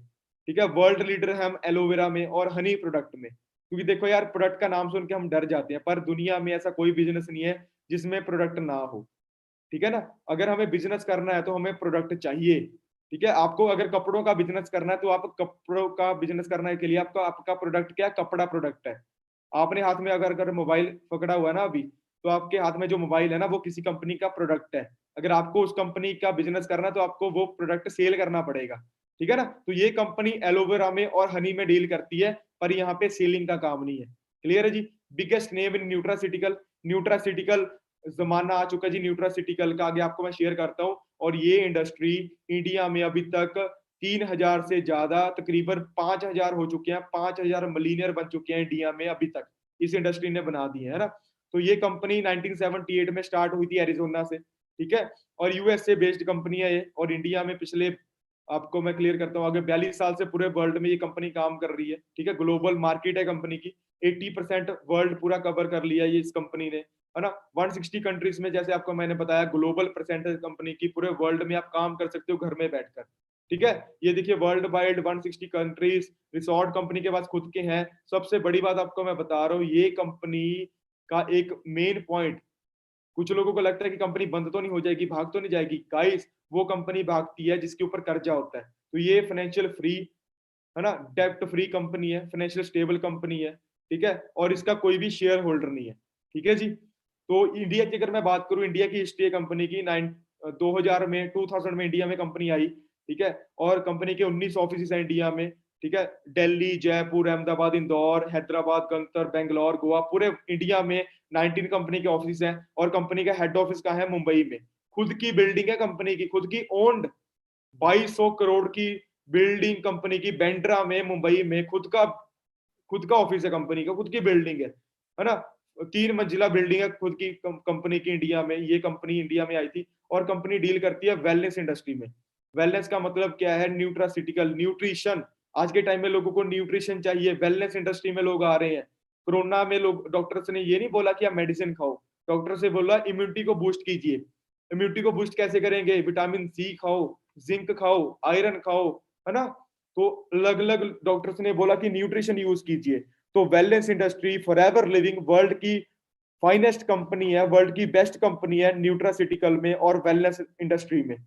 ठीक है? वर्ल्ड लीडर है हम एलोवेरा में और हनी प्रोडक्ट में। क्योंकि देखो यार, प्रोडक्ट का नाम सुन के हम डर जाते हैं, पर दुनिया में ऐसा कोई बिजनेस नहीं है जिसमें प्रोडक्ट ना हो। ठीक है ना? अगर हमें बिजनेस करना है तो हमें प्रोडक्ट चाहिए। ठीक है? आपको अगर कपड़ों का बिजनेस करना है, तो आप कपड़ों का बिजनेस करने के लिए आपका आपका प्रोडक्ट क्या है? कपड़ा प्रोडक्ट है। आपने हाथ में अगर अगर मोबाइल पकड़ा हुआ है ना अभी, तो आपके हाथ में जो मोबाइल है ना, वो किसी कंपनी का प्रोडक्ट है। अगर आपको उस कंपनी का बिजनेस करना है, तो आपको वो प्रोडक्ट सेल करना पड़ेगा। ठीक है ना? तो ये कंपनी एलोवेरा में और हनी में डील करती है, पर यहाँ पे सेलिंग का काम नहीं है। क्लियर है जी? Biggest name in nutraceutical. Nutraceutical जमाना आ चुका है जी, न्यूट्रासिटिकल का आगे आपको मैं शेयर करता हूँ। और ये इंडस्ट्री इंडिया में अभी तक 3,000 से ज्यादा, तकरीबन 5,000 हो चुके हैं, 5,000 मिलीनियर बन चुके हैं इंडिया में अभी तक, इस इंडस्ट्री ने बना दी है ना? तो ये कंपनी 1978 में स्टार्ट हुई थी एरिजोना से। ठीक है? और यूएसए बेस्ड कंपनी है ये, और इंडिया में पिछले, आपको मैं क्लियर करता हूँ आगे, 42 साल से पूरे वर्ल्ड में ये कंपनी काम कर रही है। ठीक है? ग्लोबल मार्केट है कंपनी की, 80% वर्ल्ड पूरा कवर कर लिया ये इस कंपनी ने। है ना? 160 कंट्रीज में, जैसे आपको मैंने बताया, ग्लोबल परसेंटेज कंपनी की, पूरे वर्ल्ड में आप काम कर सकते हो घर में बैठकर। ठीक है? ये देखिए, world wide 160 countries, resort company के पास खुद के हैं। सबसे बड़ी बात आपको मैं बता रहा हूँ, ये कंपनी का एक मेन पॉइंट, कुछ लोगों को लगता है कि कंपनी बंद तो नहीं हो जाएगी, भाग तो नहीं जाएगी। गाइस, वो कंपनी भागती है जिसके ऊपर कर्जा होता है। तो ये फाइनेंशियल फ्री, है ना, डेप्ट फ्री कंपनी है, फाइनेंशियल स्टेबल कंपनी है। ठीक है? और इसका कोई भी शेयर होल्डर नहीं है। ठीक है जी? तो इंडिया की अगर मैं बात करूं, इंडिया की हिस्ट्री है कंपनी की 2000 में 2000 में इंडिया में कंपनी आई, ठीक है। और कंपनी के 19 ऑफिस है इंडिया में, ठीक है। दिल्ली, जयपुर, अहमदाबाद, इंदौर, हैदराबाद, गंगतर, बेंगलोर, गोवा, पूरे इंडिया में 19 कंपनी के ऑफिस हैं। और कंपनी का हेड ऑफिस कहाँ है? मुंबई में। खुद की बिल्डिंग है कंपनी की, खुद की ओन्ड 2200 करोड़ की बिल्डिंग कंपनी की, बेंड्रा में, मुंबई में, खुद का ऑफिस है कंपनी का, खुद की बिल्डिंग है ना। 3 मंजिला बिल्डिंग है खुद की कंपनी की इंडिया में। ये कंपनी इंडिया में आई थी और कंपनी डील करती है वेलनेस इंडस्ट्री में। वेलनेस का मतलब क्या है? Nutraceutical, nutrition. आज के टाइम में लोगों को न्यूट्रिशन चाहिए, वेलनेस इंडस्ट्री में लोग आ रहे हैं। कोरोना में लोग, डॉक्टर्स ने ये नहीं बोला कि आप मेडिसिन खाओ, डॉक्टर से बोला इम्यूनिटी को बूस्ट कीजिए। इम्यूनिटी को बूस्ट कैसे करेंगे? विटामिन सी खाओ, जिंक खाओ, आयरन खाओ, है ना। तो अलग अलग डॉक्टर्स ने बोला कि न्यूट्रिशन यूज कीजिए। तो wellness industry forever living world की फाइनेस्ट कंपनी है, वर्ल्ड की बेस्ट कंपनी है न्यूट्रासिटिकल में और वेलनेस इंडस्ट्री में,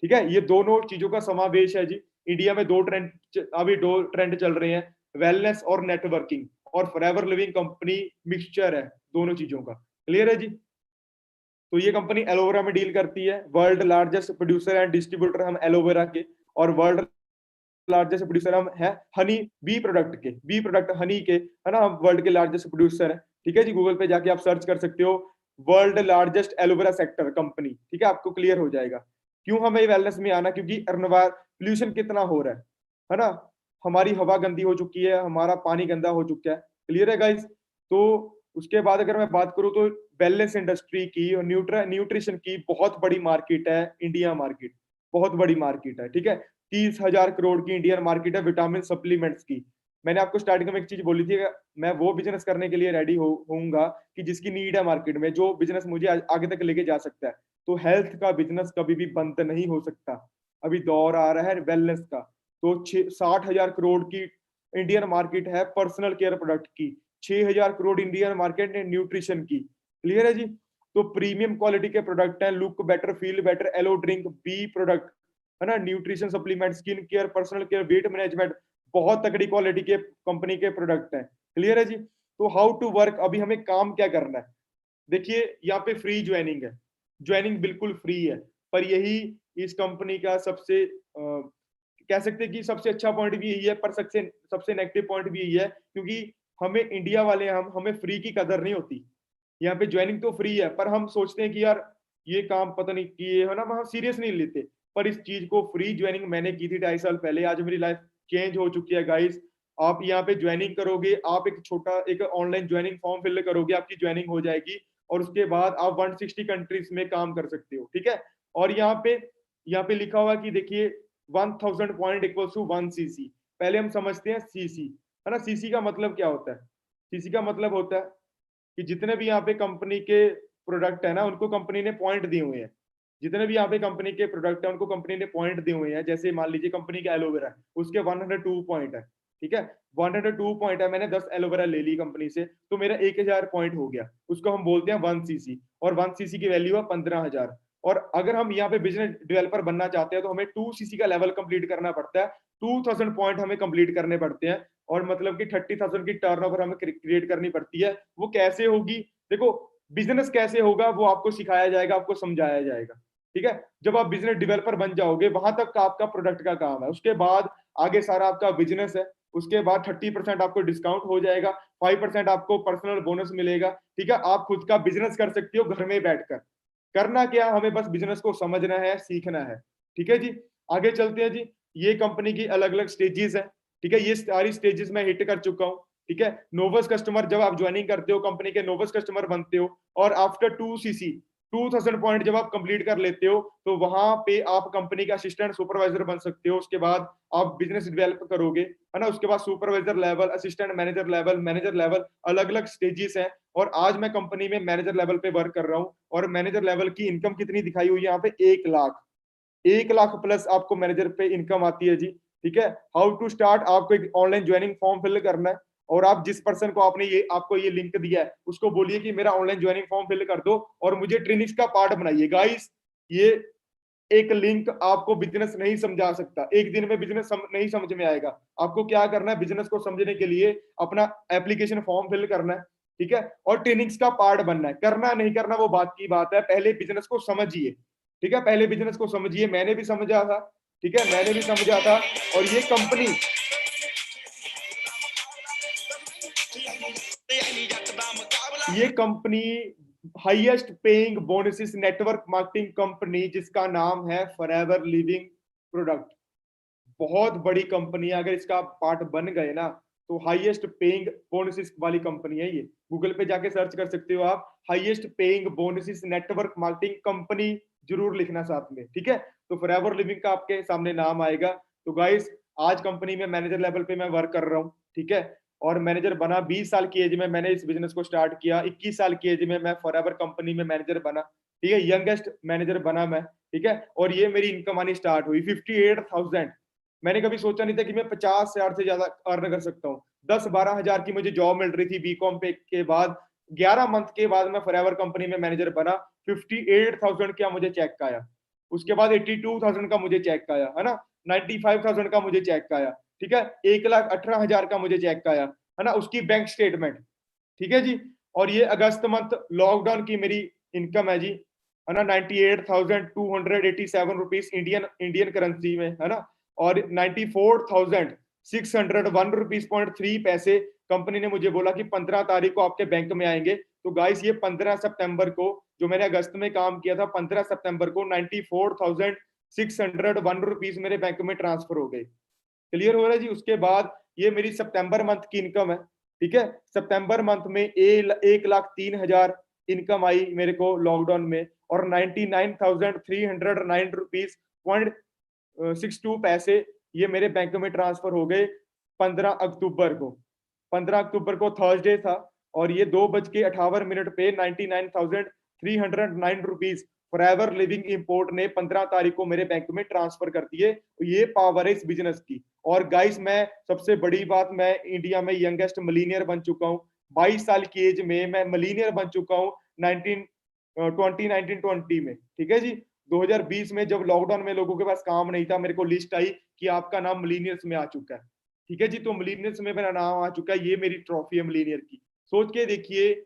ठीक है। ये दोनों चीजों का समावेश है जी। इंडिया में अभी दो ट्रेंड चल रहे हैं, वेलनेस और नेटवर्किंग, और फॉरएवर लिविंग कंपनी मिक्सचर है दोनों चीजों का। क्लियर है जी। तो ये कंपनी एलोवेरा में डील करती है, world largest producer and distributor हम एलोवेरा के, और वर्ल्ड लार्जेस्ट प्रोड्यूसर हम है हनी, बी प्रोडक्ट हनी के, है ना। हम वर्ल्ड के लार्जेस्ट प्रोड्यूसर है, ठीक है जी। गूगल पे जाके आप सर्च कर सकते हो world largest aloe vera sector company, ठीक है, आपको क्लियर हो जाएगा। क्यों हमें वेलनेस में आना? क्योंकि पोल्यूशन कितना हो रहा है ना। हमारी हवा गंदी हो चुकी है, हमारा पानी गंदा हो चुका है। क्लियर है गाइस। तो उसके बाद अगर मैं बात करूं तो वेलनेस इंडस्ट्री की और न्यूट्रिशन की बहुत बड़ी मार्केट है इंडिया मार्केट, बहुत बड़ी मार्केट है, ठीक है। 30,000 करोड़ की इंडियन मार्केट है विटामिन सप्लीमेंट्स की। मैंने आपको स्टार्टिंग में एक चीज बोली थी, मैं वो बिजनेस करने के लिए रेडी होऊंगा कि जिसकी नीड है मार्केट में, जो बिजनेस मुझे आगे तक लेके जा सकता है। तो हेल्थ का बिजनेस कभी भी बंद नहीं हो सकता। अभी दौर आ रहा है वेलनेस का। तो 60,000 करोड़ की इंडियन मार्केट है पर्सनल केयर प्रोडक्ट की, 6,000 करोड़ इंडियन मार्केट है न्यूट्रिशन की। क्लियर है जी। तो प्रीमियम क्वालिटी के प्रोडक्ट हैं, look better, feel better, aloe drink, bee product, है ना, nutrition supplement, skin care, personal care, weight management, बहुत तगड़ी क्वालिटी के कंपनी के प्रोडक्ट हैं। क्लियर है जी। तो हाउ टू वर्क, अभी हमें काम क्या करना है? देखिए यहाँ पे फ्री ज्वाइनिंग है, ज्वाइनिंग बिल्कुल फ्री है। पर यही इस कंपनी का सबसे कह सकते हैं कि सबसे अच्छा पॉइंट भी यही है, पर सबसे सबसे नेगेटिव पॉइंट भी यही है, क्योंकि हमें इंडिया वाले हमें फ्री की कदर नहीं होती। यहाँ पे ज्वाइनिंग तो फ्री है, पर हम सोचते हैं कि यार ये काम पता नहीं किए, है ना, हम सीरियस नहीं लेते। पर इस चीज को, फ्री ज्वाइनिंग मैंने की थी 2.5 साल पहले, आज मेरी लाइफ चेंज हो चुकी है गाइस। आप यहाँ पे ज्वाइनिंग करोगे, आप एक ऑनलाइन ज्वाइनिंग फॉर्म फिल करोगे, आपकी ज्वाइनिंग हो जाएगी, और उसके बाद आप 160 कंट्रीज में काम कर सकते हो, ठीक है। और यहाँ पे लिखा हुआ कि देखिए 1000 पॉइंट इक्वल्स टू 1 cc। पहले हम समझते हैं सीसी, है ना। सीसी का मतलब क्या होता है? सीसी का मतलब होता है कि जितने भी यहाँ पे कंपनी के प्रोडक्ट है ना, उनको कंपनी ने पॉइंट दिए हुए हैं। जितने भी यहाँ पे कंपनी के प्रोडक्ट है उनको कंपनी ने पॉइंट दिए हुए हैं। जैसे मान लीजिए कंपनी का एलोवेरा है, उसके 102 पॉइंट है, ठीक है। 102 पॉइंट है, मैंने 10 एलोवेरा ले ली कंपनी से, तो मेरा 1000 पॉइंट हो गया। उसको हम बोलते हैं 1 cc, और 1 cc की वैल्यू है 15,000। और अगर हम यहाँ पे बिजनेस डेवलपर बनना चाहते हैं तो हमें 2 cc का लेवल कंप्लीट करना पड़ता है, 2000 पॉइंट हमें कंप्लीट करने पड़ते हैं। और मतलब कि 30,000 की टर्नओवर हमें क्रिएट करनी पड़ती है। वो कैसे होगी? देखो, बिजनेस कैसे होगा वो आपको सिखाया जाएगा, आपको समझाया जाएगा, ठीक है। जब आप बिजनेस डेवलपर बन जाओगे, वहां तक का आपका प्रोडक्ट का काम है, उसके बाद आगे सारा आपका बिजनेस है। उसके बाद 30% आपको डिस्काउंट हो जाएगा, 5% आपको पर्सनल बोनस मिलेगा, ठीक है। आप खुद का बिजनेस कर सकते हो घर में बैठकर। करना क्या, हमें बस बिजनेस को समझना है, सीखना है, ठीक है जी। आगे चलते हैं जी। ये कंपनी की अलग अलग स्टेजेस है, ठीक है। ये सारी स्टेजेस मैं हिट कर चुका हूँ, ठीक है। नोवस कस्टमर, जब आप ज्वाइनिंग करते हो कंपनी के, नोवस कस्टमर बनते हो, और आफ्टर 2 cc 2000 पॉइंट जब आप कंप्लीट कर लेते हो, तो वहां पे आप कंपनी का असिस्टेंट सुपरवाइजर बन सकते हो। उसके बाद आप बिजनेस डेवलप करोगे, है ना। उसके बाद supervisor level, assistant manager level, manager level, अलग अलग स्टेजेस हैं। और आज मैं कंपनी में मैनेजर लेवल पे वर्क कर रहा हूँ, और मैनेजर लेवल की इनकम कितनी दिखाई हुई है यहाँ पे? 1 लाख, 1 लाख प्लस आपको मैनेजर पे इनकम आती है जी, ठीक है। हाउ टू स्टार्ट, आपको एक ऑनलाइन ज्वाइनिंग फॉर्म फिल करना है, और आप जिस पर्सन को आपको ये लिंक दिया है उसको बोलिए कि मेरा ऑनलाइन ज्वाइनिंग फॉर्म फिल कर दो और मुझे ट्रेनिंग्स का पार्ट बनाइए। गाइस, ये एक लिंक आपको बिजनेस नहीं समझा सकता, एक दिन में बिजनेस नहीं समझ में आएगा। आपको क्या करना है, बिजनेस को समझने के लिए अपना एप्लीकेशन फॉर्म फिल करना है, ठीक है, और ट्रेनिंग्स का पार्ट बनना है। करना नहीं करना वो बात की बात है, पहले बिजनेस को समझिए, ठीक है, पहले बिजनेस को समझिए। मैंने भी समझा था, ठीक है, मैंने भी समझा था। और ये company highest paying bonuses network marketing company, जिसका नाम है फॉरएवर लिविंग प्रोडक्ट, बहुत बड़ी कंपनी है। अगर इसका पार्ट बन गए ना तो हाईएस्ट पेइंग बोनसेस वाली कंपनी है ये। गूगल पे जाके सर्च कर सकते हो आप, highest paying bonuses network marketing company जरूर लिखना साथ में, ठीक है। तो फॉरएवर लिविंग का आपके सामने नाम आएगा। तो गाइस, आज कंपनी में मैनेजर लेवल पे मैं वर्क कर रहा हूँ, ठीक है, और मैनेजर बना 20 साल की एज में मैंने इस बिजनेस को स्टार्ट किया। 21 साल की एज में मैं फॉरएवर कंपनी में मैनेजर बना, ठीक है, यंगेस्ट मैनेजर बना मैं, ठीक है। और ये मेरी इनकम आनी स्टार्ट हुई 58,000। मैंने कभी सोचा नहीं था कि मैं 50,000 से ज्यादा अर्न कर सकता हूँ। 10-12 हजार की मुझे जॉब मिल रही थी बीकॉम पे के बाद। 11 मंथ के बाद मैं फॉरएवर कंपनी में मैनेजर बना। 58,000 का मुझे चेक आया। उसके बाद 82,000 का मुझे चेक आया, है ना। 95,000 का मुझे चेक आया, ठीक है। 1,18,000 का मुझे चेक आया, है ना, उसकी बैंक स्टेटमेंट, ठीक है जी। और ये अगस्त मंथ लॉकडाउन की मेरी इनकम है जी, है ना, 98,287 रुपीज इंडियन इंडियन करेंसी में, है ना। और 94,601 रुपीज.3 कंपनी ने मुझे बोला कि 15 तारीख को आपके बैंक में आएंगे। तो गाइस, ये 15 सितंबर को, जो मैंने अगस्त में काम किया था, 15 सितंबर को 94,601 रुपीज मेरे बैंक में ट्रांसफर हो गए। क्लियर हो रहा है जी। उसके बाद ये मेरी सितंबर मंथ की इनकम है, ठीक है। सितंबर मंथ में 1,03,000 इनकम आई मेरे को लॉकडाउन में, और 99,309 रुपीज.62 ये मेरे बैंक में ट्रांसफर हो गए 15 अक्टूबर को। 15 अक्टूबर को थर्सडे था, और ये 2:58 पे 99,309 रुपीज फॉरएवर लिविंग इंपोर्ट ने 15 तारीख को मेरे बैंक में ट्रांसफर कर दिए। तो ये पावर है इस बिजनेस की। और गाइस, मैं सबसे बड़ी बात, मैं इंडिया में यंगेस्ट मिलीनियर बन चुका हूँ। 22 साल की एज में मैं मिलीनियर बन चुका हूँ 1920 में, ठीक है जी। 2020 में जब लॉकडाउन में लोगों के पास काम नहीं था, मेरे को लिस्ट आई कि आपका नाम मिलीनियर्स में आ चुका है, ठीक है जी। तो मिलीनियर्स में मेरा नाम आ चुका है, ये मेरी ट्रॉफी है मिलीनियर की। सोच के देखिए,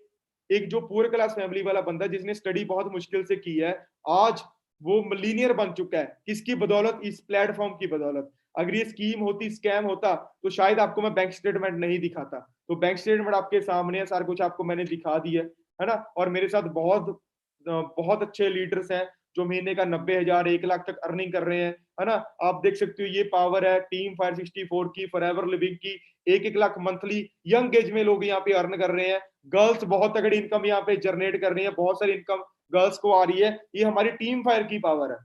एक जो पुअर क्लास फैमिली वाला बंदा जिसने स्टडी बहुत मुश्किल से की है, आज वो मिलीनियर बन चुका है। किसकी बदौलत? इस प्लेटफॉर्म की बदौलत। अगर ये स्कीम होती, स्कैम होता, तो शायद आपको मैं बैंक स्टेटमेंट नहीं दिखाता। तो बैंक स्टेटमेंट आपके सामने है, सारा कुछ आपको मैंने दिखा दिया है ना। और मेरे साथ बहुत बहुत अच्छे लीडर्स हैं जो महीने का 90,000 1 लाख तक अर्निंग कर रहे हैं, है ना। आप देख सकते हो, ये पावर है टीम फायर 64 की, फॉरएवर लिविंग की। 1-1 लाख मंथली यंग एज में लोग यहाँ पे अर्न कर रहे हैं। गर्ल्स बहुत तगड़ी इनकम यहाँ पे जनरेट कर रही है, बहुत सारी इनकम गर्ल्स को आ रही है। ये हमारी टीम फायर की पावर है,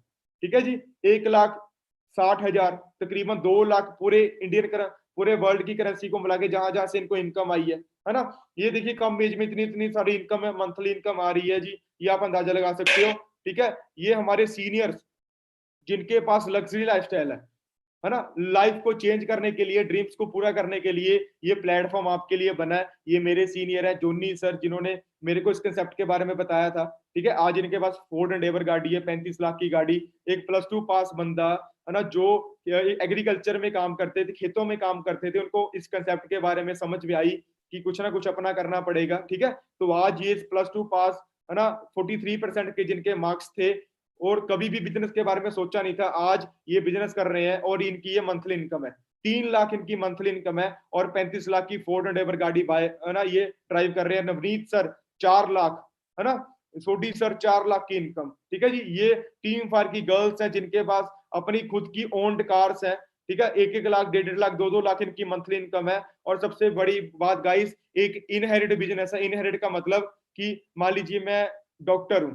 ठीक है जी। 1,60,000 तकरीबन 2 लाख पूरे वर्ल्ड की करेंसी को मिला के जहां जहां से इनको इनकम आई है ना। ये देखिए, कम एज में इतनी इतनी सारी इनकम है, मंथली इनकम आ रही है जी। ये आप अंदाजा लगा सकते हो, ठीक है। ये हमारे सीनियर्स जिनके पास लग्जरी लाइफस्टाइल है ना, लाइफ को चेंज करने के लिए, ड्रीम्स को पूरा करने के लिए ये प्लेटफॉर्म आपके लिए बना है। ये मेरे सीनियर है जोनी सर, जिन्होंने मेरे को इस कंसेप्ट के बारे में बताया था, ठीक है। आज इनके पास फोर्ड एंडेवर गाड़ी है, 35 लाख की गाड़ी। एक +2 पास बंदा, है ना, जो एग्रीकल्चर में काम करते थे, खेतों में काम करते थे, उनको इस कंसेप्ट के बारे में समझ में आई कि कुछ ना कुछ अपना करना पड़ेगा, ठीक है। तो आज ये +2 पास, है ना, 43% के जिनके मार्क्स थे, और कभी भी बिजनेस के बारे में सोचा नहीं था, आज ये बिजनेस कर रहे हैं। और इनकी ये मंथली इनकम है, 3 लाख इनकी मंथली इनकम है, और 35 लाख की फोर्ड एंडेवर गाड़ी बाय, है ना, ये ड्राइव कर रहे हैं। नवनीत सर 4 लाख, है ना, सोडी सर 4 लाख की इनकम, ठीक है जी। ये टीम फायर की गर्ल्स हैं जिनके पास अपनी खुद की ओन्ड कार्स है, ठीक है। 1-1 लाख, 1.5-1.5 लाख, 2-2 लाख इनकी मंथली इनकम है। और सबसे बड़ी बात गाइस, एक इनहेरिट बिजनेस है। इनहेरिट का मतलब कि मान लीजिए मैं डॉक्टर हूं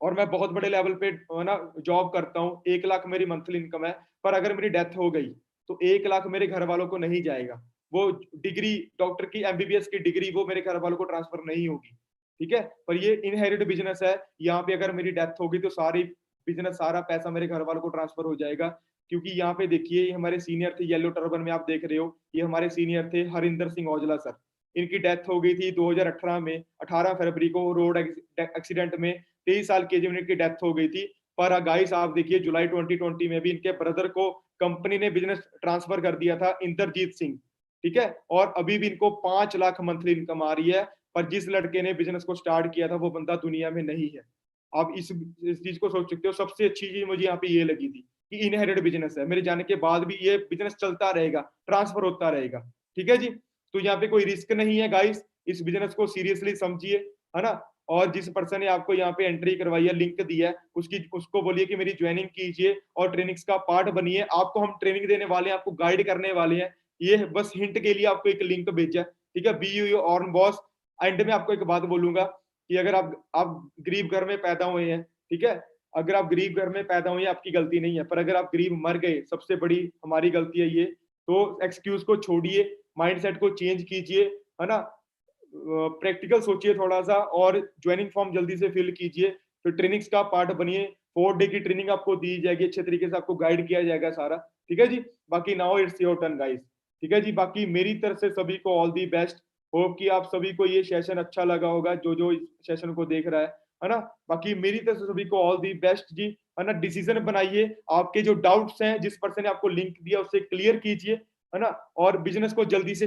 और मैं बहुत बड़े लेवल पे, है ना, जॉब करता हूँ, 1 लाख मेरी मंथली इनकम है। पर अगर मेरी डेथ हो गई तो 1 लाख मेरे घर वालों को नहीं जाएगा। वो डिग्री, डॉक्टर की एमबीबीएस की डिग्री, वो मेरे घर वालों को ट्रांसफर नहीं होगी, ठीक है। पर ये इनहेरिट बिजनेस है, यहाँ पे अगर मेरी डेथ होगी तो सारी बिजनेस, सारा पैसा मेरे घर वालों को ट्रांसफर हो जाएगा। क्योंकि यहाँ पे देखिए, ये हमारे सीनियर थे, येलो टर्बन में आप देख रहे हो, ये हमारे सीनियर थे हरिंदर सिंह औजला सर। इनकी डेथ हो गई थी 2018 में, 18 फरवरी को रोड एक्सीडेंट में। 23 साल की एज में इनकी डेथ हो गई थी। पर गाइस, आप देखिए, जुलाई 2020 में भी इनके ब्रदर को कंपनी ने बिजनेस ट्रांसफर कर दिया था, इंद्रजीत सिंह, ठीक है। और अभी भी इनको 5 लाख मंथली इनकम आ रही है। पर जिस लड़के ने बिजनेस को स्टार्ट किया था वो बंदा दुनिया में नहीं है। आप इस चीज को सोच सकते हो। सबसे अच्छी चीज मुझे यहाँ पे ये लगी थी कि इनहेरिट बिजनेस है, मेरे जाने के बाद भी ये बिजनेस चलता रहेगा, ट्रांसफर होता रहेगा। ठीक है जी। तो यहाँ पे कोई रिस्क नहीं है गाइस, इस बिजनेस को सीरियसली समझिए, है ना। और जिस पर्सन ने आपको यहाँ पे एंट्री करवाई है, लिंक दिया है, उसको बोलिए कि मेरी ज्वाइनिंग कीजिए और ट्रेनिंग्स का पार्ट बनिए। आपको हम ट्रेनिंग देने वाले हैं, आपको गाइड करने वाले हैं। ये बस हिंट के लिए आपको एक लिंक भेजा है, ठीक है। Be your own boss. End में आपको एक बात बोलूंगा कि अगर आप गरीब घर में पैदा हुए हैं, ठीक है, अगर आप गरीब घर में पैदा हुए, आपकी गलती नहीं है, पर अगर आप गरीब मर गए, सबसे बड़ी हमारी गलती है ये। तो एक्सक्यूज को छोड़िए, माइंडसेट को चेंज कीजिए, है ना। प्रैक्टिकल सोचिए थोड़ा सा और ज्वाइनिंग फॉर्म जल्दी से फिल कीजिए, फिर ट्रेनिंग्स का पार्ट बनिए। 4 डे की ट्रेनिंग आपको दी जाएगी, अच्छे तरीके से आपको गाइड किया जाएगा सारा। ठीक है जी। बाकी now it's your turn guys. ठीक है जी। बाकी मेरी तरफ से सभी को ऑल दी बेस्ट। होप कि आप सभी को ये सेशन अच्छा लगा होगा, जो इस सेशन को देख रहा है ना। बाकी मेरी तरफ से सभी को ऑल दी बेस्ट जी, है ना। डिसीजन बनाइए, आपके जो डाउट्स हैं, जिस पर्सन ने आपको लिंक दिया उससे क्लियर कीजिए, है ना। और बिजनेस को जल्दी से